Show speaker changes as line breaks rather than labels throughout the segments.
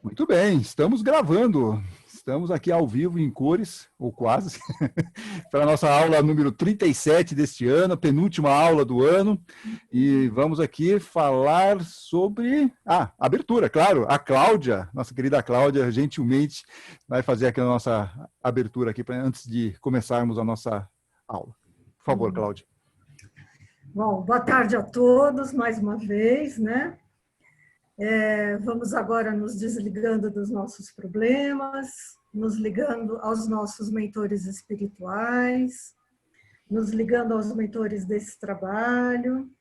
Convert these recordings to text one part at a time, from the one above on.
Muito bem, estamos gravando. Estamos aqui ao vivo em cores, ou quase, para a nossa aula número 37 deste ano, a penúltima aula do ano. E vamos aqui falar sobre abertura, claro. A Cláudia, nossa querida Cláudia, gentilmente vai fazer aqui a nossa abertura aqui antes de começarmos a nossa aula. Por favor, Cláudia.
Bom, boa tarde a todos, mais uma vez, né? Vamos agora nos desligando dos nossos problemas, nos ligando aos nossos mentores espirituais, nos ligando aos mentores desse trabalho.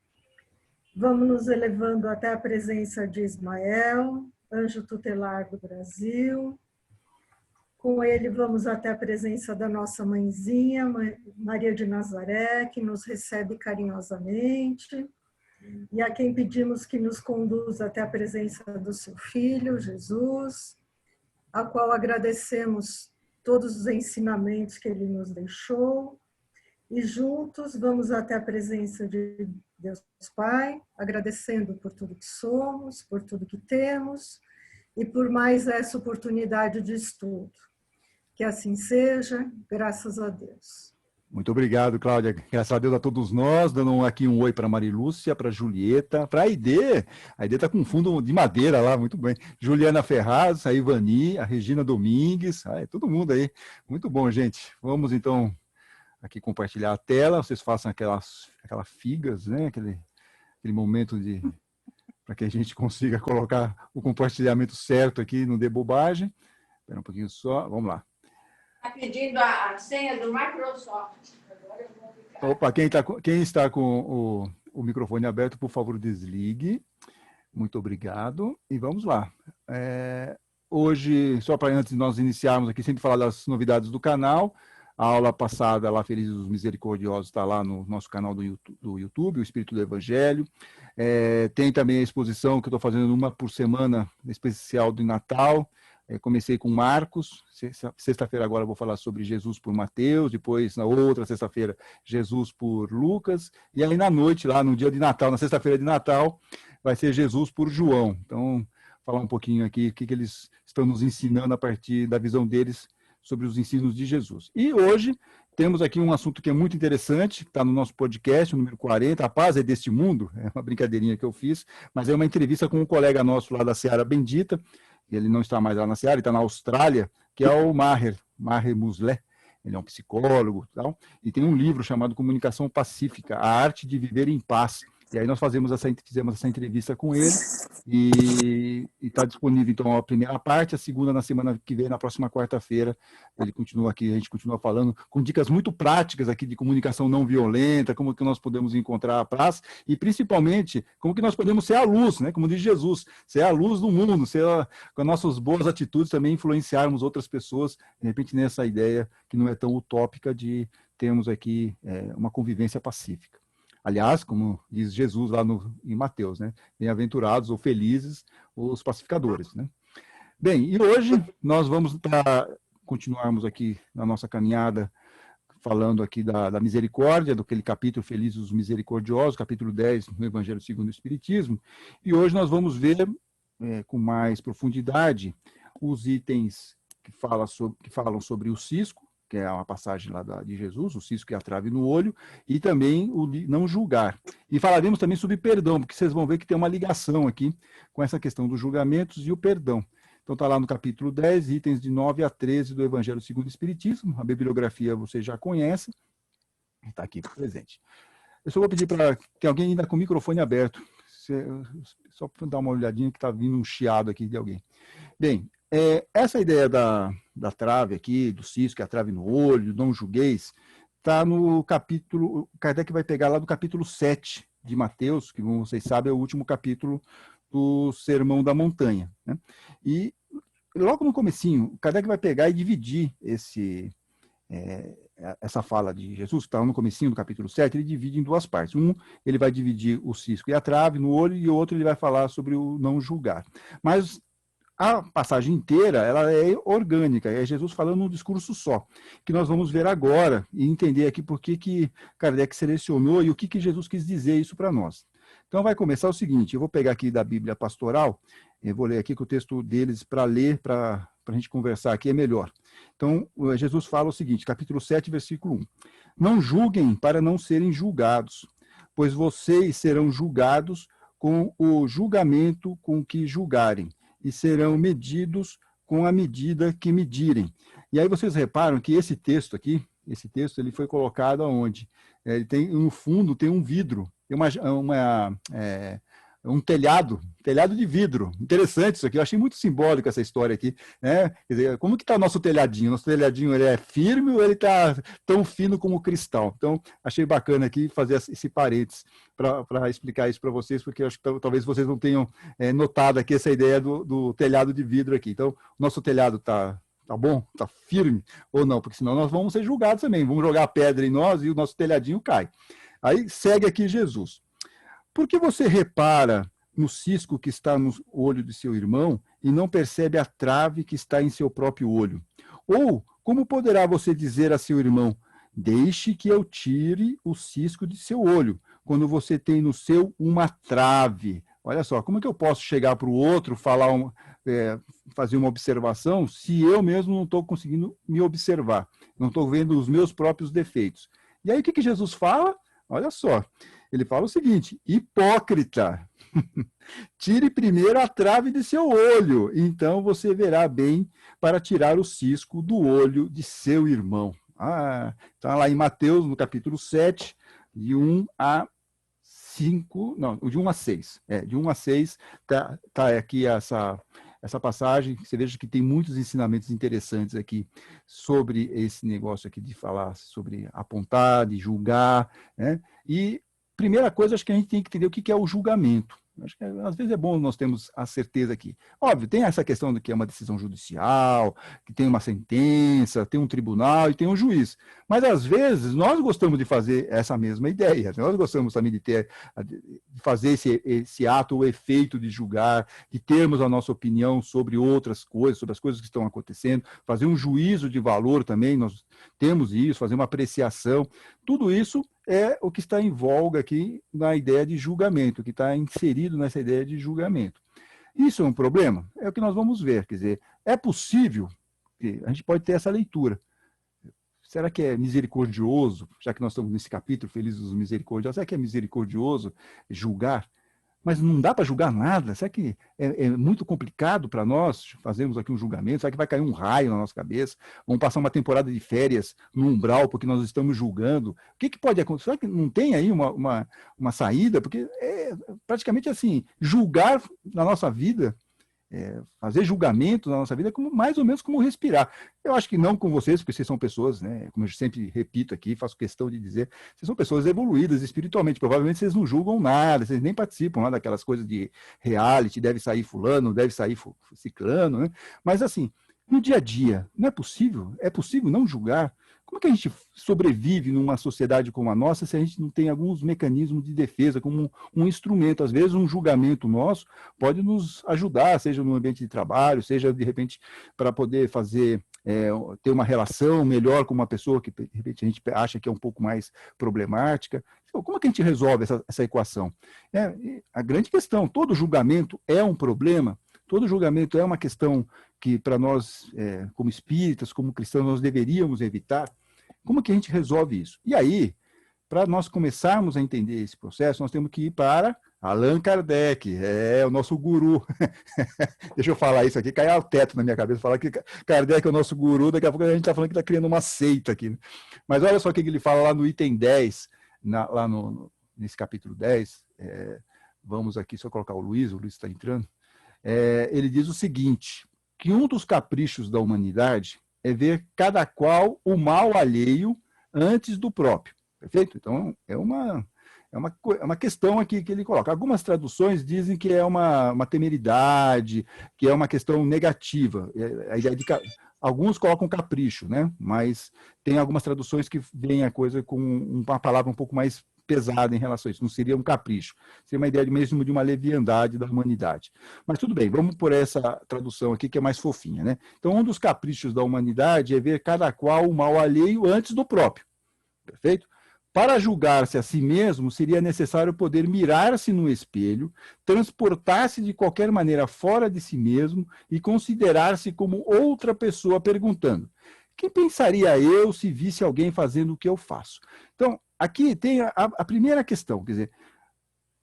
Vamos nos elevando até a presença de Ismael, anjo tutelar do Brasil. Com ele vamos até a presença da nossa mãezinha, Maria de Nazaré, que nos recebe carinhosamente, e a quem pedimos que nos conduza até a presença do seu Filho, Jesus, a qual agradecemos todos os ensinamentos que ele nos deixou, e juntos vamos até a presença de Deus Pai, agradecendo por tudo que somos, por tudo que temos, e por mais essa oportunidade de estudo. Que assim seja, graças a Deus.
Muito obrigado, Cláudia. Graças a Deus a todos nós, dando aqui um oi para a Marilúcia, para a Julieta, para a Aide. A Aide está com fundo de madeira lá, muito bem. Juliana Ferraz, a Ivani, a Regina Domingues, todo mundo aí. Muito bom, gente. Vamos então aqui compartilhar a tela, vocês façam aquelas figas, né? Aquele momento para que a gente consiga colocar o compartilhamento certo aqui, não dê bobagem. Espera um pouquinho só, vamos lá.
Está pedindo a senha do Microsoft. Agora eu vou ficar...
Opa, quem está com o microfone aberto, por favor, desligue. Muito obrigado. E vamos lá. Hoje, só para antes de nós iniciarmos aqui, sempre falar das novidades do canal. A aula passada, lá, Felizes os Misericordiosos, está lá no nosso canal do YouTube, o Espírito do Evangelho. Tem também a exposição que eu estou fazendo uma por semana, especial do Natal. Comecei com Marcos, sexta-feira agora eu vou falar sobre Jesus por Mateus, depois na outra sexta-feira Jesus por Lucas, e aí na noite, lá no dia de Natal, na sexta-feira de Natal, vai ser Jesus por João. Então, falar um pouquinho aqui o que eles estão nos ensinando a partir da visão deles sobre os ensinos de Jesus. E hoje temos aqui um assunto que é muito interessante, está no nosso podcast, o número 40, A Paz é deste Mundo, é uma brincadeirinha que eu fiz, mas é uma entrevista com um colega nosso lá da Seara Bendita. Ele não está mais lá na Seara, ele está na Austrália, que é o Maher Musleh. Ele é um psicólogo e tem um livro chamado Comunicação Pacífica, a arte de viver em paz. E aí nós fizemos essa entrevista com ele e está disponível, então, a primeira parte, a segunda na semana que vem, na próxima quarta-feira. Ele continua aqui, a gente continua falando com dicas muito práticas aqui de comunicação não violenta, como que nós podemos encontrar a paz e, principalmente, como que nós podemos ser a luz, né? Como diz Jesus, ser a luz do mundo, com as nossas boas atitudes também influenciarmos outras pessoas, de repente, nessa ideia que não é tão utópica de termos aqui uma convivência pacífica. Aliás, como diz Jesus lá em Mateus, né? Bem-aventurados ou felizes os pacificadores, né? Bem, e hoje nós vamos continuarmos aqui na nossa caminhada falando aqui da misericórdia, daquele capítulo Felizes os Misericordiosos, capítulo 10 no Evangelho segundo o Espiritismo, e hoje nós vamos ver com mais profundidade os itens que falam sobre o cisco, que é uma passagem lá de Jesus, o cisco e a trave no olho, e também o de não julgar. E falaremos também sobre perdão, porque vocês vão ver que tem uma ligação aqui com essa questão dos julgamentos e o perdão. Então está lá no capítulo 10, itens de 9 a 13 do Evangelho segundo o Espiritismo. A bibliografia vocês já conhecem, está aqui presente. Eu só vou pedir para que alguém ainda com o microfone aberto, só para dar uma olhadinha que está vindo um chiado aqui de alguém. Bem, essa ideia da trave aqui, do cisco, que é a trave no olho, não julgueis, está no capítulo, Kardec vai pegar lá do capítulo 7 de Mateus, que, como vocês sabem, é o último capítulo do Sermão da Montanha, né? E logo no comecinho, Kardec vai pegar e dividir essa fala de Jesus, que está no comecinho do capítulo 7, ele divide em duas partes. Ele vai dividir o cisco e a trave no olho, e o outro ele vai falar sobre o não julgar. Mas a passagem inteira, ela é orgânica, é Jesus falando num discurso só, que nós vamos ver agora e entender aqui por que Kardec selecionou e o que Jesus quis dizer isso para nós. Então vai começar o seguinte, eu vou pegar aqui da Bíblia Pastoral, eu vou ler aqui com o texto deles para ler, para a gente conversar aqui, é melhor. Então, Jesus fala o seguinte, capítulo 7, versículo 1. Não julguem para não serem julgados, pois vocês serão julgados com o julgamento com que julgarem, e serão medidos com a medida que medirem. E aí vocês reparam que esse texto aqui, ele foi colocado aonde? Ele tem, no fundo, tem um vidro, tem um telhado de vidro. Interessante isso aqui, eu achei muito simbólico essa história aqui. Né? Quer dizer, como que está o nosso telhadinho? Nosso telhadinho ele é firme ou ele está tão fino como cristal? Então, achei bacana aqui fazer esse parênteses para explicar isso para vocês, porque eu acho que talvez vocês não tenham notado aqui essa ideia do telhado de vidro aqui. Então, nosso telhado está bom? Está firme ou não? Porque senão nós vamos ser julgados também. Vamos jogar pedra em nós e o nosso telhadinho cai. Aí segue aqui Jesus. Por que você repara no cisco que está no olho de seu irmão e não percebe a trave que está em seu próprio olho? Ou como poderá você dizer a seu irmão, deixe que eu tire o cisco de seu olho, quando você tem no seu uma trave? Olha só, como é que eu posso chegar para o outro, fazer uma observação, se eu mesmo não estou conseguindo me observar, não estou vendo os meus próprios defeitos? E aí o que Jesus fala? Olha só, ele fala o seguinte, hipócrita, tire primeiro a trave de seu olho, então você verá bem para tirar o cisco do olho de seu irmão. Está lá em Mateus, no capítulo 7, de 1 a 5, não, de 1 a 6. De 1 a 6 está aqui essa passagem. Você veja que tem muitos ensinamentos interessantes aqui sobre esse negócio aqui de falar sobre apontar, de julgar, né? E primeira coisa, acho que a gente tem que entender o que é o julgamento. Acho que às vezes é bom nós termos a certeza aqui. Óbvio, tem essa questão de que é uma decisão judicial, que tem uma sentença, tem um tribunal e tem um juiz. Mas às vezes nós gostamos de fazer essa mesma ideia. Nós gostamos também de fazer esse ato, o efeito de julgar, de termos a nossa opinião sobre outras coisas, sobre as coisas que estão acontecendo, fazer um juízo de valor também, nós temos isso, fazer uma apreciação. Tudo isso é o que está em voga aqui na ideia de julgamento, que está inserido nessa ideia de julgamento. Isso é um problema? É o que nós vamos ver. Quer dizer, é possível, a gente pode ter essa leitura. Será que é misericordioso, já que nós estamos nesse capítulo, Felizes os Misericordiosos, será que é misericordioso julgar? Mas não dá para julgar nada? Será que é muito complicado para nós fazermos aqui um julgamento? Será que vai cair um raio na nossa cabeça? Vamos passar uma temporada de férias no umbral porque nós estamos julgando? O que pode acontecer? Será que não tem aí uma saída? Porque é praticamente assim, julgar na nossa vida, fazer julgamento na nossa vida é mais ou menos como respirar. Eu acho que não com vocês, porque vocês são pessoas, né, como eu sempre repito aqui, faço questão de dizer, vocês são pessoas evoluídas espiritualmente, provavelmente vocês não julgam nada, vocês nem participam lá daquelas coisas de reality, deve sair fulano, deve sair ciclano, né? Mas assim, no dia a dia, não é possível não julgar. Como é que a gente sobrevive numa sociedade como a nossa se a gente não tem alguns mecanismos de defesa, como um instrumento? Às vezes, um julgamento nosso pode nos ajudar, seja no ambiente de trabalho, seja, de repente, para poder ter uma relação melhor com uma pessoa que, de repente, a gente acha que é um pouco mais problemática. Então, como é que a gente resolve essa equação? A grande questão, todo julgamento é um problema, todo julgamento é uma questão que para nós, como espíritas, como cristãos, nós deveríamos evitar. Como que a gente resolve isso? E aí, para nós começarmos a entender esse processo, nós temos que ir para Allan Kardec, o nosso guru. Deixa eu falar isso aqui, caiu o teto na minha cabeça, falar que Kardec é o nosso guru, daqui a pouco a gente está falando que está criando uma seita aqui. Né? Mas olha só o que ele fala lá no item 10, nesse capítulo 10, vamos aqui, só colocar o Luiz está entrando, ele diz o seguinte, que um dos caprichos da humanidade é ver cada qual o mal alheio antes do próprio. Perfeito? Então, é uma questão aqui que ele coloca. Algumas traduções dizem que é uma temeridade, que é uma questão negativa. A ideia de alguns colocam capricho, né? Mas tem algumas traduções que veem a coisa com uma palavra um pouco mais pesada em relação a isso, não seria um capricho, seria uma ideia mesmo de uma leviandade da humanidade. Mas tudo bem, vamos por essa tradução aqui que é mais fofinha, né? Então, um dos caprichos da humanidade é ver cada qual o mal alheio antes do próprio, perfeito? Para julgar-se a si mesmo, seria necessário poder mirar-se no espelho, transportar-se de qualquer maneira fora de si mesmo e considerar-se como outra pessoa perguntando: quem pensaria eu se visse alguém fazendo o que eu faço? Então, aqui tem a primeira questão, quer dizer,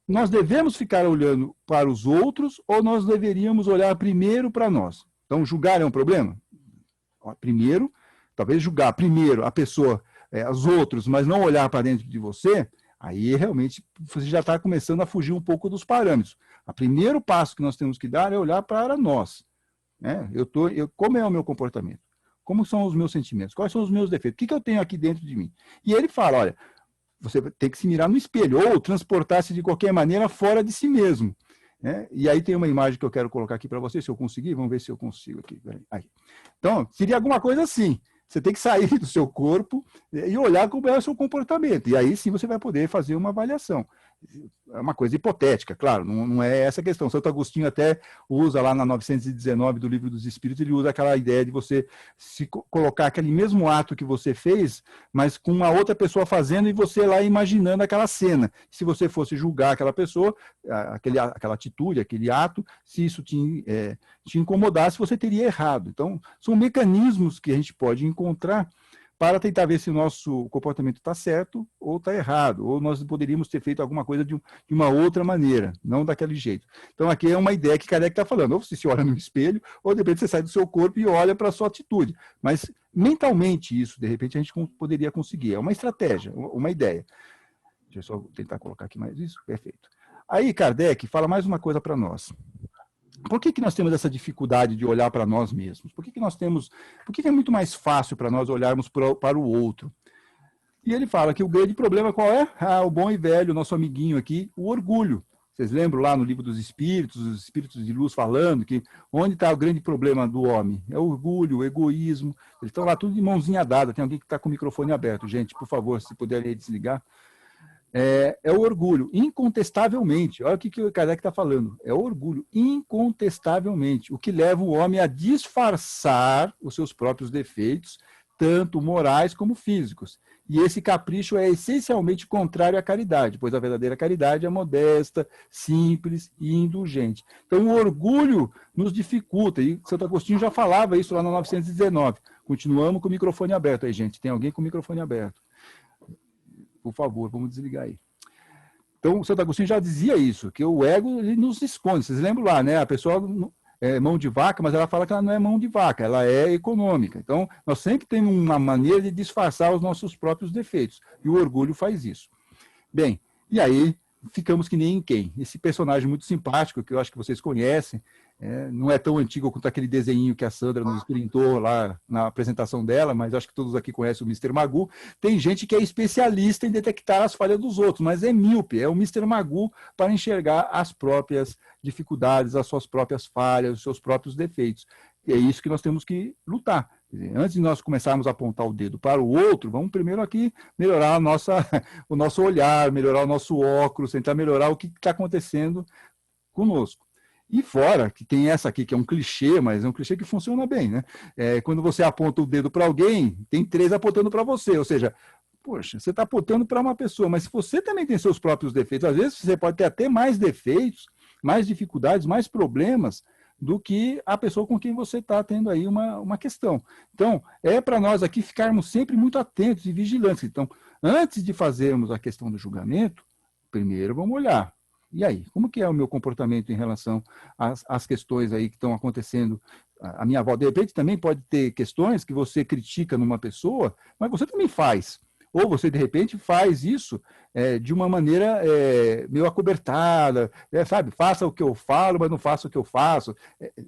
nós devemos ficar olhando para os outros ou nós deveríamos olhar primeiro para nós? Então, julgar é um problema? Primeiro, talvez julgar primeiro a pessoa, os outros, mas não olhar para dentro de você, aí realmente você já está começando a fugir um pouco dos parâmetros. O primeiro passo que nós temos que dar é olhar para nós. Né? Como é o meu comportamento? Como são os meus sentimentos? Quais são os meus defeitos? O que eu tenho aqui dentro de mim? E ele fala, olha, você tem que se mirar no espelho, ou transportar-se de qualquer maneira fora de si mesmo. Né? E aí tem uma imagem que eu quero colocar aqui para vocês, se eu conseguir, vamos ver se eu consigo aqui. Aí. Então, seria alguma coisa assim. Você tem que sair do seu corpo e olhar como é o seu comportamento. E aí sim você vai poder fazer uma avaliação. É uma coisa hipotética, claro, não é essa a questão. Santo Agostinho até usa lá na 919 do Livro dos Espíritos, ele usa aquela ideia de você se colocar aquele mesmo ato que você fez, mas com uma outra pessoa fazendo e você lá imaginando aquela cena. Se você fosse julgar aquela pessoa, aquela atitude, aquele ato, se isso te incomodasse, você teria errado. Então, são mecanismos que a gente pode encontrar para tentar ver se o nosso comportamento está certo ou está errado, ou nós poderíamos ter feito alguma coisa de uma outra maneira, não daquele jeito. Então, aqui é uma ideia que Kardec está falando, ou você se olha no espelho, ou de repente você sai do seu corpo e olha para a sua atitude. Mas, mentalmente, isso, de repente, a gente poderia conseguir. É uma estratégia, uma ideia. Deixa eu só tentar colocar aqui mais isso. Perfeito. Aí, Kardec fala mais uma coisa para nós. Por que nós temos essa dificuldade de olhar para nós mesmos? Por que é muito mais fácil para nós olharmos para o outro? E ele fala que o grande problema qual é? O bom e velho, nosso amiguinho aqui, o orgulho. Vocês lembram lá no Livro dos Espíritos, os Espíritos de Luz falando que onde está o grande problema do homem? É o orgulho, o egoísmo. Eles estão lá tudo de mãozinha dada. Tem alguém que está com o microfone aberto. Gente, por favor, se puderem desligar. É o orgulho, incontestavelmente. Olha o que o Kardec está falando. É o orgulho, incontestavelmente. O que leva o homem a disfarçar os seus próprios defeitos, tanto morais como físicos. E esse capricho é essencialmente contrário à caridade, pois a verdadeira caridade é modesta, simples e indulgente. Então, o orgulho nos dificulta. E Santo Agostinho já falava isso lá no 919. Continuamos com o microfone aberto aí, gente. Tem alguém com o microfone aberto? Por favor, vamos desligar aí. Então, o Santo Agostinho já dizia isso, que o ego ele nos esconde. Vocês lembram lá, né? A pessoa é mão de vaca, mas ela fala que ela não é mão de vaca, ela é econômica. Então, nós sempre temos uma maneira de disfarçar os nossos próprios defeitos. E o orgulho faz isso. Bem, e aí ficamos que nem quem? Esse personagem muito simpático, que eu acho que vocês conhecem, não é tão antigo quanto aquele desenho que a Sandra nos printou lá na apresentação dela, mas acho que todos aqui conhecem o Mr. Magoo. Tem gente que é especialista em detectar as falhas dos outros, mas é míope, é o Mr. Magoo para enxergar as próprias dificuldades, as suas próprias falhas, os seus próprios defeitos. E é isso que nós temos que lutar. Quer dizer, antes de nós começarmos a apontar o dedo para o outro, vamos primeiro aqui melhorar o nosso olhar, melhorar o nosso óculos, tentar melhorar o que está acontecendo conosco. E fora, que tem essa aqui, que é um clichê, mas é um clichê que funciona bem, né? Quando você aponta o dedo para alguém, tem 3 apontando para você, ou seja, poxa, você está apontando para uma pessoa, mas se você também tem seus próprios defeitos, às vezes você pode ter até mais defeitos, mais dificuldades, mais problemas do que a pessoa com quem você está tendo aí uma questão. Então, é para nós aqui ficarmos sempre muito atentos e vigilantes. Então, antes de fazermos a questão do julgamento, primeiro vamos olhar. E aí, como que é o meu comportamento em relação às questões aí que estão acontecendo? A minha avó, de repente, também pode ter questões que você critica numa pessoa, mas você também faz. Ou você, de repente, faz isso de uma maneira meio acobertada, sabe? Faça o que eu falo, mas não faça o que eu faço.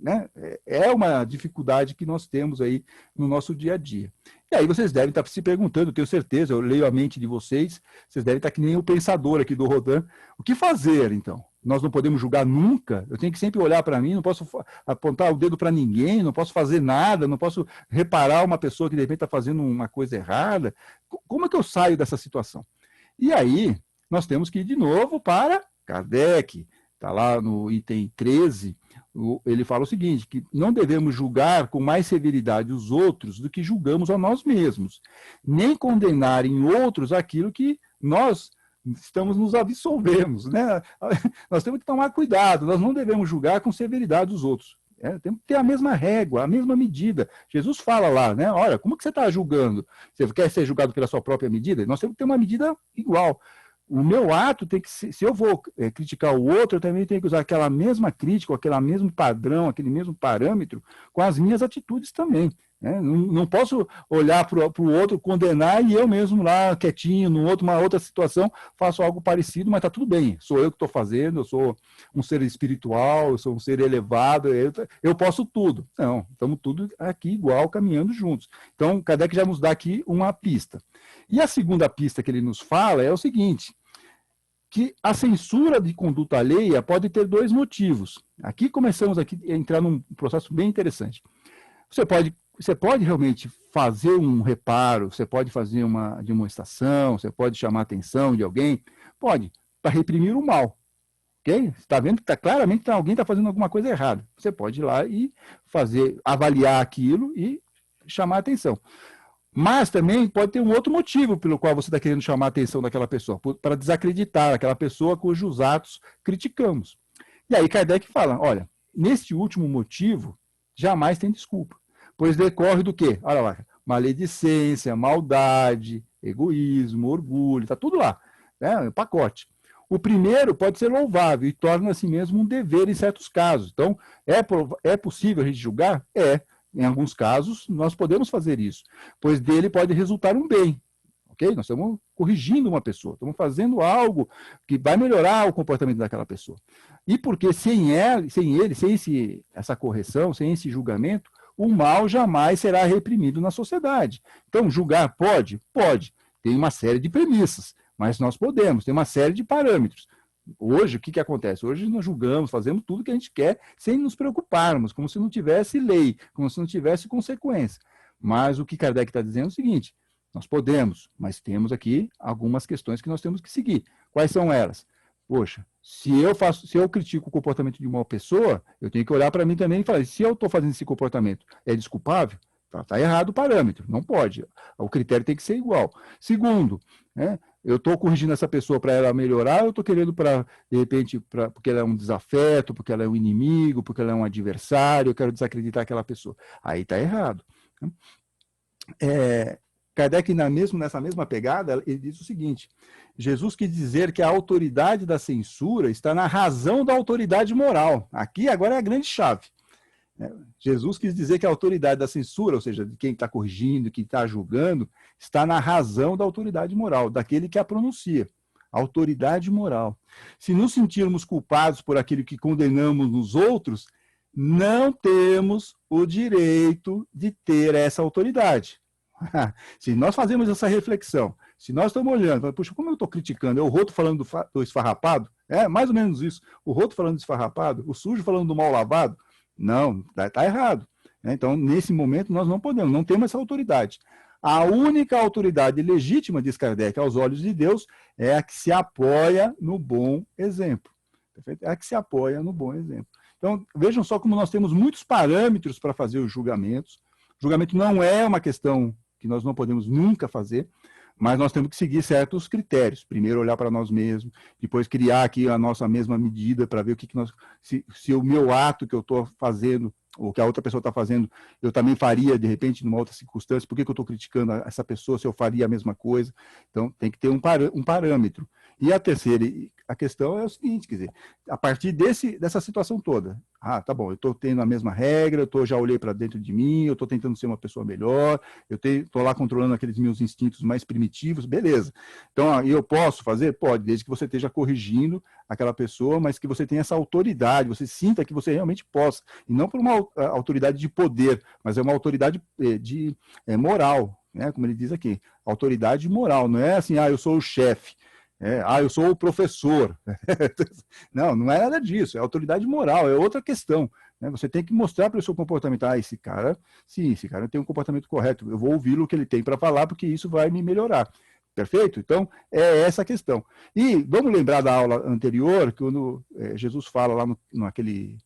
Né? É uma dificuldade que nós temos aí no nosso dia a dia. E aí vocês devem estar se perguntando, tenho certeza, eu leio a mente de vocês, vocês devem estar que nem o pensador aqui do Rodin. O que fazer, então? Nós não podemos julgar nunca, eu tenho que sempre olhar para mim, não posso apontar o dedo para ninguém, não posso fazer nada, não posso reparar uma pessoa que de repente está fazendo uma coisa errada. Como é que eu saio dessa situação? E aí, nós temos que ir de novo para Kardec, está lá no item 13, ele fala o seguinte, que não devemos julgar com mais severidade os outros do que julgamos a nós mesmos, nem condenar em outros aquilo que nós estamos nos absolvemos, né? Nós temos que tomar cuidado, nós não devemos julgar com severidade os outros. Temos que ter a mesma régua, a mesma medida. Jesus fala lá, né? Olha, como que você está julgando? Você quer ser julgado pela sua própria medida? Nós temos que ter uma medida igual. O meu ato tem que ser, se eu vou criticar o outro, eu também tenho que usar aquela mesma crítica, aquele mesmo padrão, aquele mesmo parâmetro com as minhas atitudes também. Né? Não posso olhar para o outro, condenar e eu mesmo lá, quietinho, numa outra situação, faço algo parecido, mas está tudo bem. Sou eu que estou fazendo, eu sou um ser espiritual, eu sou um ser elevado, eu posso tudo. Não, estamos tudo aqui igual, caminhando juntos. Então, Kardec já nos dá aqui uma pista. E a segunda pista que ele nos fala é o seguinte, que a censura de conduta alheia pode ter dois motivos. Aqui começamos a entrar num processo bem interessante. Você pode realmente fazer um reparo, você pode fazer uma demonstração, você pode chamar a atenção de alguém, pode, para reprimir o mal. Okay? Você está vendo que claramente que alguém está fazendo alguma coisa errada. Você pode ir lá e avaliar aquilo e chamar a atenção. Mas também pode ter um outro motivo pelo qual você está querendo chamar a atenção daquela pessoa, para desacreditar aquela pessoa cujos atos criticamos. E aí Kardec fala, olha, nesse último motivo, jamais tem desculpa, pois decorre do quê? Olha lá, maledicência, maldade, egoísmo, orgulho, está tudo lá, né? Pacote. O primeiro pode ser louvável e torna-se mesmo um dever em certos casos. Então, é possível a gente julgar? É. Em alguns casos, nós podemos fazer isso, pois dele pode resultar um bem. Okay? Nós estamos corrigindo uma pessoa, estamos fazendo algo que vai melhorar o comportamento daquela pessoa. E porque sem essa correção, sem esse julgamento, o mal jamais será reprimido na sociedade. Então, julgar pode? Pode. Tem uma série de premissas, mas nós podemos, tem uma série de parâmetros. Hoje, o que acontece? Hoje nós julgamos, fazemos tudo que a gente quer sem nos preocuparmos, como se não tivesse lei, como se não tivesse consequência. Mas o que Kardec está dizendo é o seguinte, nós podemos, mas temos aqui algumas questões que nós temos que seguir. Quais são elas? Poxa, se eu critico o comportamento de uma pessoa, eu tenho que olhar para mim também e falar, se eu estou fazendo esse comportamento, é desculpável? Está errado o parâmetro, não pode. O critério tem que ser igual. Segundo, né, eu estou corrigindo essa pessoa para ela melhorar, eu estou querendo de repente, porque ela é um desafeto, porque ela é um inimigo, porque ela é um adversário, eu quero desacreditar aquela pessoa. Aí está errado. Kardec, nessa mesma pegada, ele diz o seguinte, Jesus quis dizer que a autoridade da censura está na razão da autoridade moral. Aqui agora é a grande chave. Jesus quis dizer que a autoridade da censura, ou seja, de quem está corrigindo, quem está julgando, está na razão da autoridade moral, daquele que a pronuncia. Autoridade moral. Se nos sentirmos culpados por aquilo que condenamos nos outros, não temos o direito de ter essa autoridade. Se nós fazemos essa reflexão, se nós estamos olhando, puxa, como eu estou criticando? É o Roto falando do esfarrapado? É mais ou menos isso. O Roto falando do esfarrapado, o sujo falando do mal lavado. Não, está errado. Então, nesse momento, nós não podemos, não temos essa autoridade. A única autoridade legítima, diz Kardec, aos olhos de Deus, é a que se apoia no bom exemplo. Perfeito? É a que se apoia no bom exemplo. Então, vejam só como nós temos muitos parâmetros para fazer os julgamentos. O julgamento não é uma questão que nós não podemos nunca fazer, mas nós temos que seguir certos critérios. Primeiro, olhar para nós mesmos, depois criar aqui a nossa mesma medida para ver o que nós, se o meu ato que eu estou fazendo, ou que a outra pessoa está fazendo, eu também faria, de repente, numa outra circunstância. Por que eu estou criticando essa pessoa se eu faria a mesma coisa? Então, tem que ter um parâmetro. E a terceira, a questão é o seguinte, quer dizer, a partir dessa situação toda, tá bom, eu estou tendo a mesma regra, já olhei para dentro de mim, eu estou tentando ser uma pessoa melhor, eu estou lá controlando aqueles meus instintos mais primitivos, beleza. Então, eu posso fazer? Pode, desde que você esteja corrigindo aquela pessoa, mas que você tenha essa autoridade, você sinta que você realmente possa, e não por uma autoridade de poder, mas é uma autoridade moral, né, como ele diz aqui, autoridade moral, não é assim, eu sou o chefe, eu sou o professor. Não é nada disso, é autoridade moral, é outra questão. Né? Você tem que mostrar para o seu comportamento, esse cara tem um comportamento correto, eu vou ouvi-lo o que ele tem para falar, porque isso vai me melhorar. Perfeito? Então, é essa a questão. E vamos lembrar da aula anterior, que quando Jesus fala lá naquele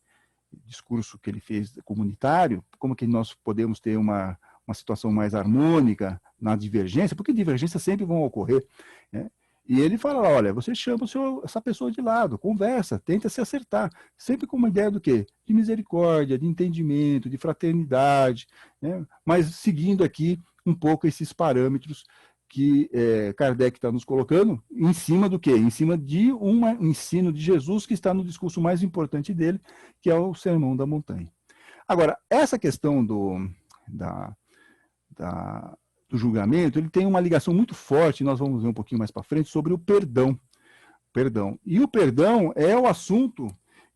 discurso que ele fez comunitário, como que nós podemos ter uma situação mais harmônica na divergência, porque divergências sempre vão ocorrer, né? E ele fala, olha, você chama essa pessoa de lado, conversa, tenta se acertar, sempre com uma ideia do quê? De misericórdia, de entendimento, de fraternidade, né? Mas seguindo aqui um pouco esses parâmetros que Kardec está nos colocando, em cima do quê? Em cima de um ensino de Jesus que está no discurso mais importante dele, que é o Sermão da Montanha. Agora, essa questão da, do julgamento, ele tem uma ligação muito forte, nós vamos ver um pouquinho mais para frente, sobre o perdão. E o perdão é o assunto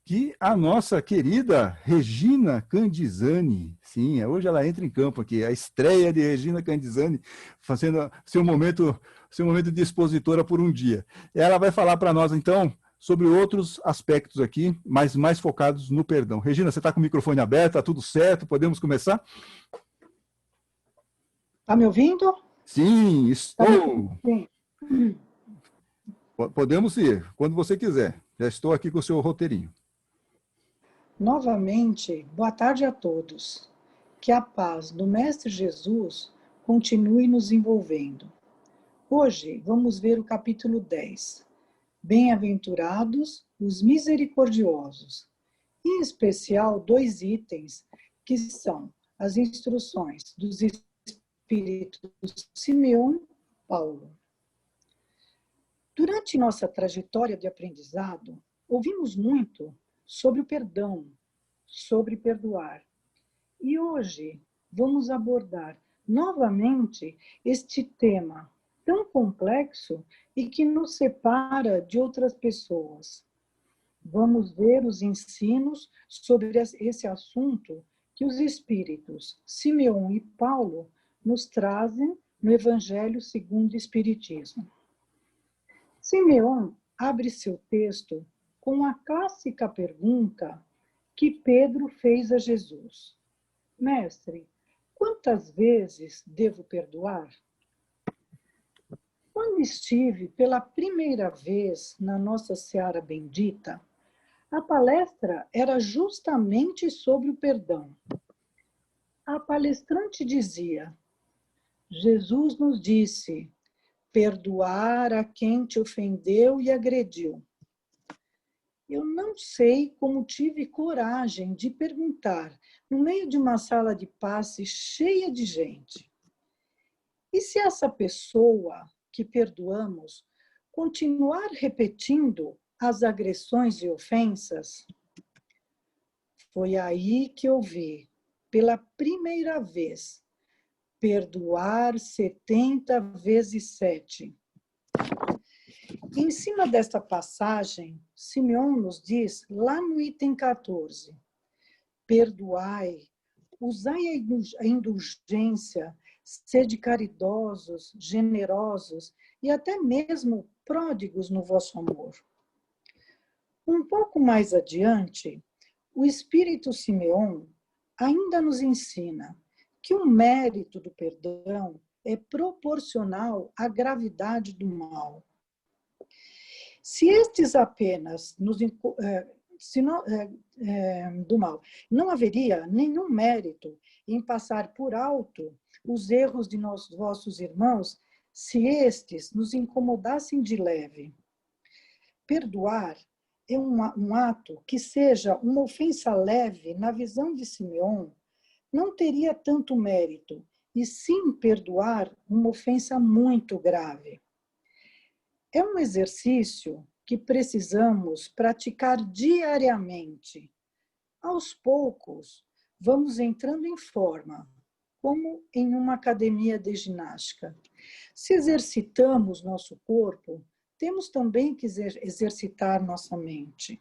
que a nossa querida Regina Candizani, sim, hoje ela entra em campo aqui, a estreia de Regina Candizani, fazendo seu momento de expositora por um dia. Ela vai falar para nós, então, sobre outros aspectos aqui, mas mais focados no perdão. Regina, você está com o microfone aberto, está tudo certo, podemos começar?
Está me ouvindo?
Sim, estou.
Sim.
Podemos ir, quando você quiser. Já estou aqui com o seu roteirinho.
Novamente, boa tarde a todos. Que a paz do Mestre Jesus continue nos envolvendo. Hoje vamos ver o capítulo 10. Bem-aventurados os misericordiosos. Em especial, 2 itens que são as instruções dos espíritos Simeão e Paulo. Durante nossa trajetória de aprendizado, ouvimos muito sobre o perdão, sobre perdoar. E hoje vamos abordar novamente este tema tão complexo e que nos separa de outras pessoas. Vamos ver os ensinos sobre esse assunto que os espíritos Simeão e Paulo nos trazem no Evangelho segundo o Espiritismo. Simeão abre seu texto com a clássica pergunta que Pedro fez a Jesus. Mestre, quantas vezes devo perdoar? Quando estive pela primeira vez na Nossa Seara Bendita, a palestra era justamente sobre o perdão. A palestrante dizia: Jesus nos disse, perdoar a quem te ofendeu e agrediu. Eu não sei como tive coragem de perguntar, no meio de uma sala de passe cheia de gente. E se essa pessoa que perdoamos continuar repetindo as agressões e ofensas? Foi aí que eu vi, pela primeira vez, perdoar 70 vezes 7. Em cima desta passagem, Simeão nos diz, lá no item 14, perdoai, usai a indulgência, sede caridosos, generosos e até mesmo pródigos no vosso amor. Um pouco mais adiante, o Espírito Simeão ainda nos ensina que o mérito do perdão é proporcional à gravidade do mal. Se estes apenas do mal, não haveria nenhum mérito em passar por alto os erros de vossos irmãos, se estes nos incomodassem de leve. Perdoar é um ato que seja uma ofensa leve, na visão de Simeão, não teria tanto mérito, e sim perdoar uma ofensa muito grave. É um exercício que precisamos praticar diariamente. Aos poucos, vamos entrando em forma, como em uma academia de ginástica. Se exercitamos nosso corpo, temos também que exercitar nossa mente.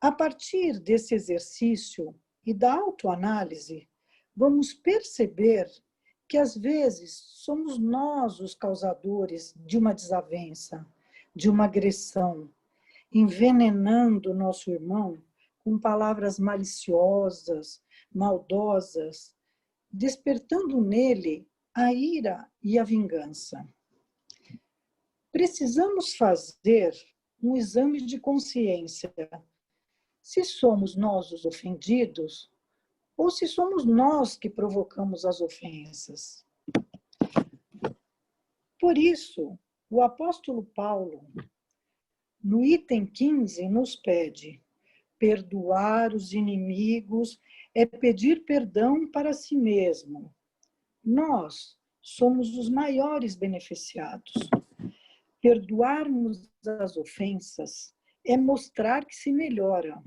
A partir desse exercício e da autoanálise, vamos perceber que às vezes somos nós os causadores de uma desavença, de uma agressão, envenenando nosso irmão com palavras maliciosas, maldosas, despertando nele a ira e a vingança. Precisamos fazer um exame de consciência, se somos nós os ofendidos ou se somos nós que provocamos as ofensas. Por isso, O apóstolo Paulo, no item 15, nos pede: perdoar os inimigos é pedir perdão para si mesmo. Nós somos os maiores beneficiados. Perdoarmos as ofensas é mostrar que se melhora.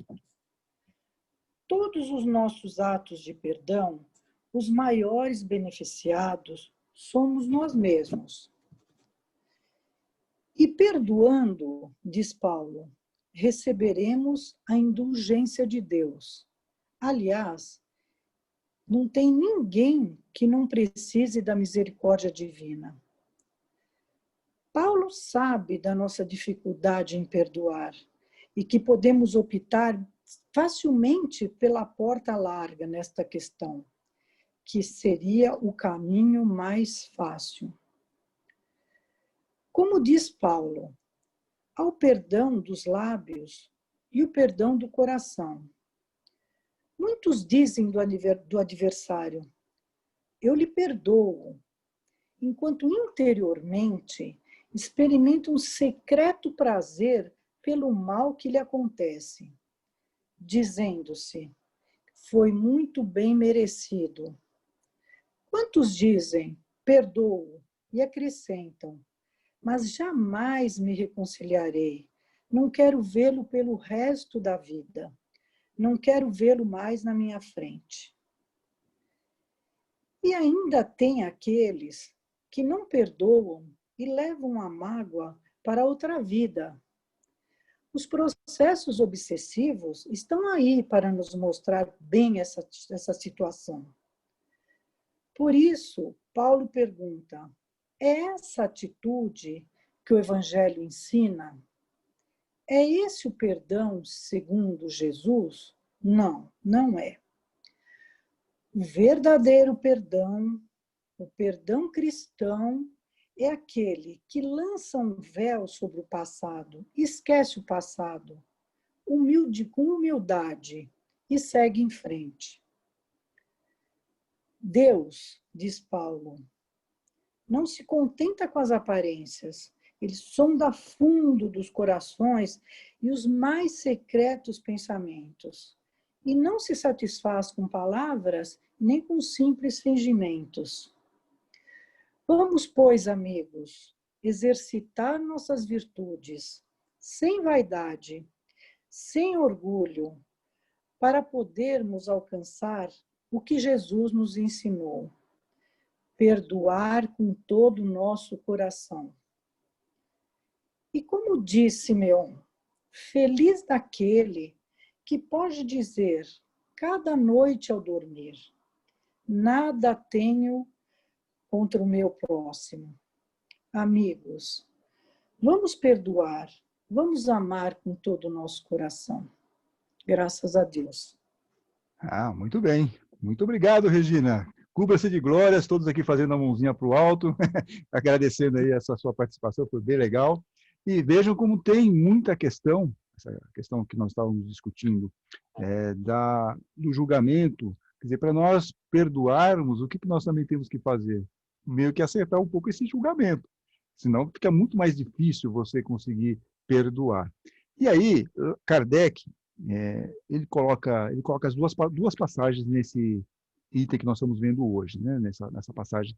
Todos os nossos atos de perdão, os maiores beneficiados somos nós mesmos. E perdoando, diz Paulo, receberemos a indulgência de Deus. Aliás, não tem ninguém que não precise da misericórdia divina. Paulo sabe da nossa dificuldade em perdoar e que podemos optar facilmente pela porta larga nesta questão, que seria o caminho mais fácil. Como diz Paulo, há o perdão dos lábios e o perdão do coração. Muitos dizem do adversário: eu lhe perdoo, enquanto interiormente experimentam um secreto prazer pelo mal que lhe acontece, dizendo-se: foi muito bem merecido. Quantos dizem: perdoo, e acrescentam: mas jamais me reconciliarei, não quero vê-lo pelo resto da vida, não quero vê-lo mais na minha frente. E ainda tem aqueles que não perdoam e levam a mágoa para outra vida. Os processos obsessivos estão aí para nos mostrar bem essa situação. Por isso, Paulo pergunta: é essa atitude que o Evangelho ensina? É esse o perdão segundo Jesus? Não, não é. O verdadeiro perdão, o perdão cristão, é aquele que lança um véu sobre o passado, esquece o passado, com humildade, e segue em frente. Deus, diz Paulo, não se contenta com as aparências, ele sonda fundo dos corações e os mais secretos pensamentos, e não se satisfaz com palavras nem com simples fingimentos. Vamos, pois, amigos, exercitar nossas virtudes, sem vaidade, sem orgulho, para podermos alcançar o que Jesus nos ensinou: perdoar com todo o nosso coração. E como disse Simeão, feliz daquele que pode dizer, cada noite ao dormir: nada tenho contra o meu próximo. Amigos, vamos perdoar, vamos amar com todo o nosso coração. Graças a Deus.
Ah, muito bem. Muito obrigado, Regina. Cubra-se de glórias, todos aqui fazendo a mãozinha para o alto, agradecendo aí essa sua participação, foi bem legal. E vejam como tem muita questão, essa questão que nós estávamos discutindo, do julgamento. Quer dizer, para nós perdoarmos, o que nós também temos que fazer? Meio que acertar um pouco esse julgamento, senão fica muito mais difícil você conseguir perdoar. E aí, Kardec, ele coloca as duas passagens nesse item que nós estamos vendo hoje, né? nessa passagem,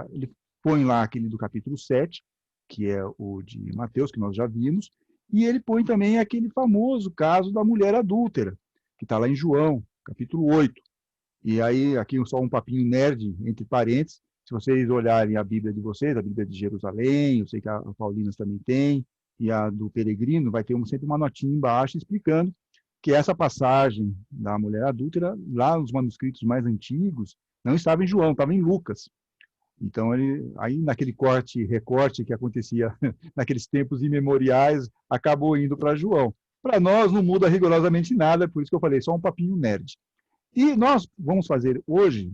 ele põe lá aquele do capítulo 7, que é o de Mateus, que nós já vimos, e ele põe também aquele famoso caso da mulher adúltera, que está lá em João, capítulo 8. E aí, aqui só um papinho nerd, entre parênteses, se vocês olharem a Bíblia de vocês, a Bíblia de Jerusalém, eu sei que a Paulinas também tem, e a do Peregrino, vai ter sempre uma notinha embaixo explicando que essa passagem da mulher adúltera, lá nos manuscritos mais antigos, não estava em João, estava em Lucas. Então, aí naquele recorte que acontecia naqueles tempos imemoriais, acabou indo para João. Para nós não muda rigorosamente nada, por isso que eu falei, só um papinho nerd. E nós vamos fazer hoje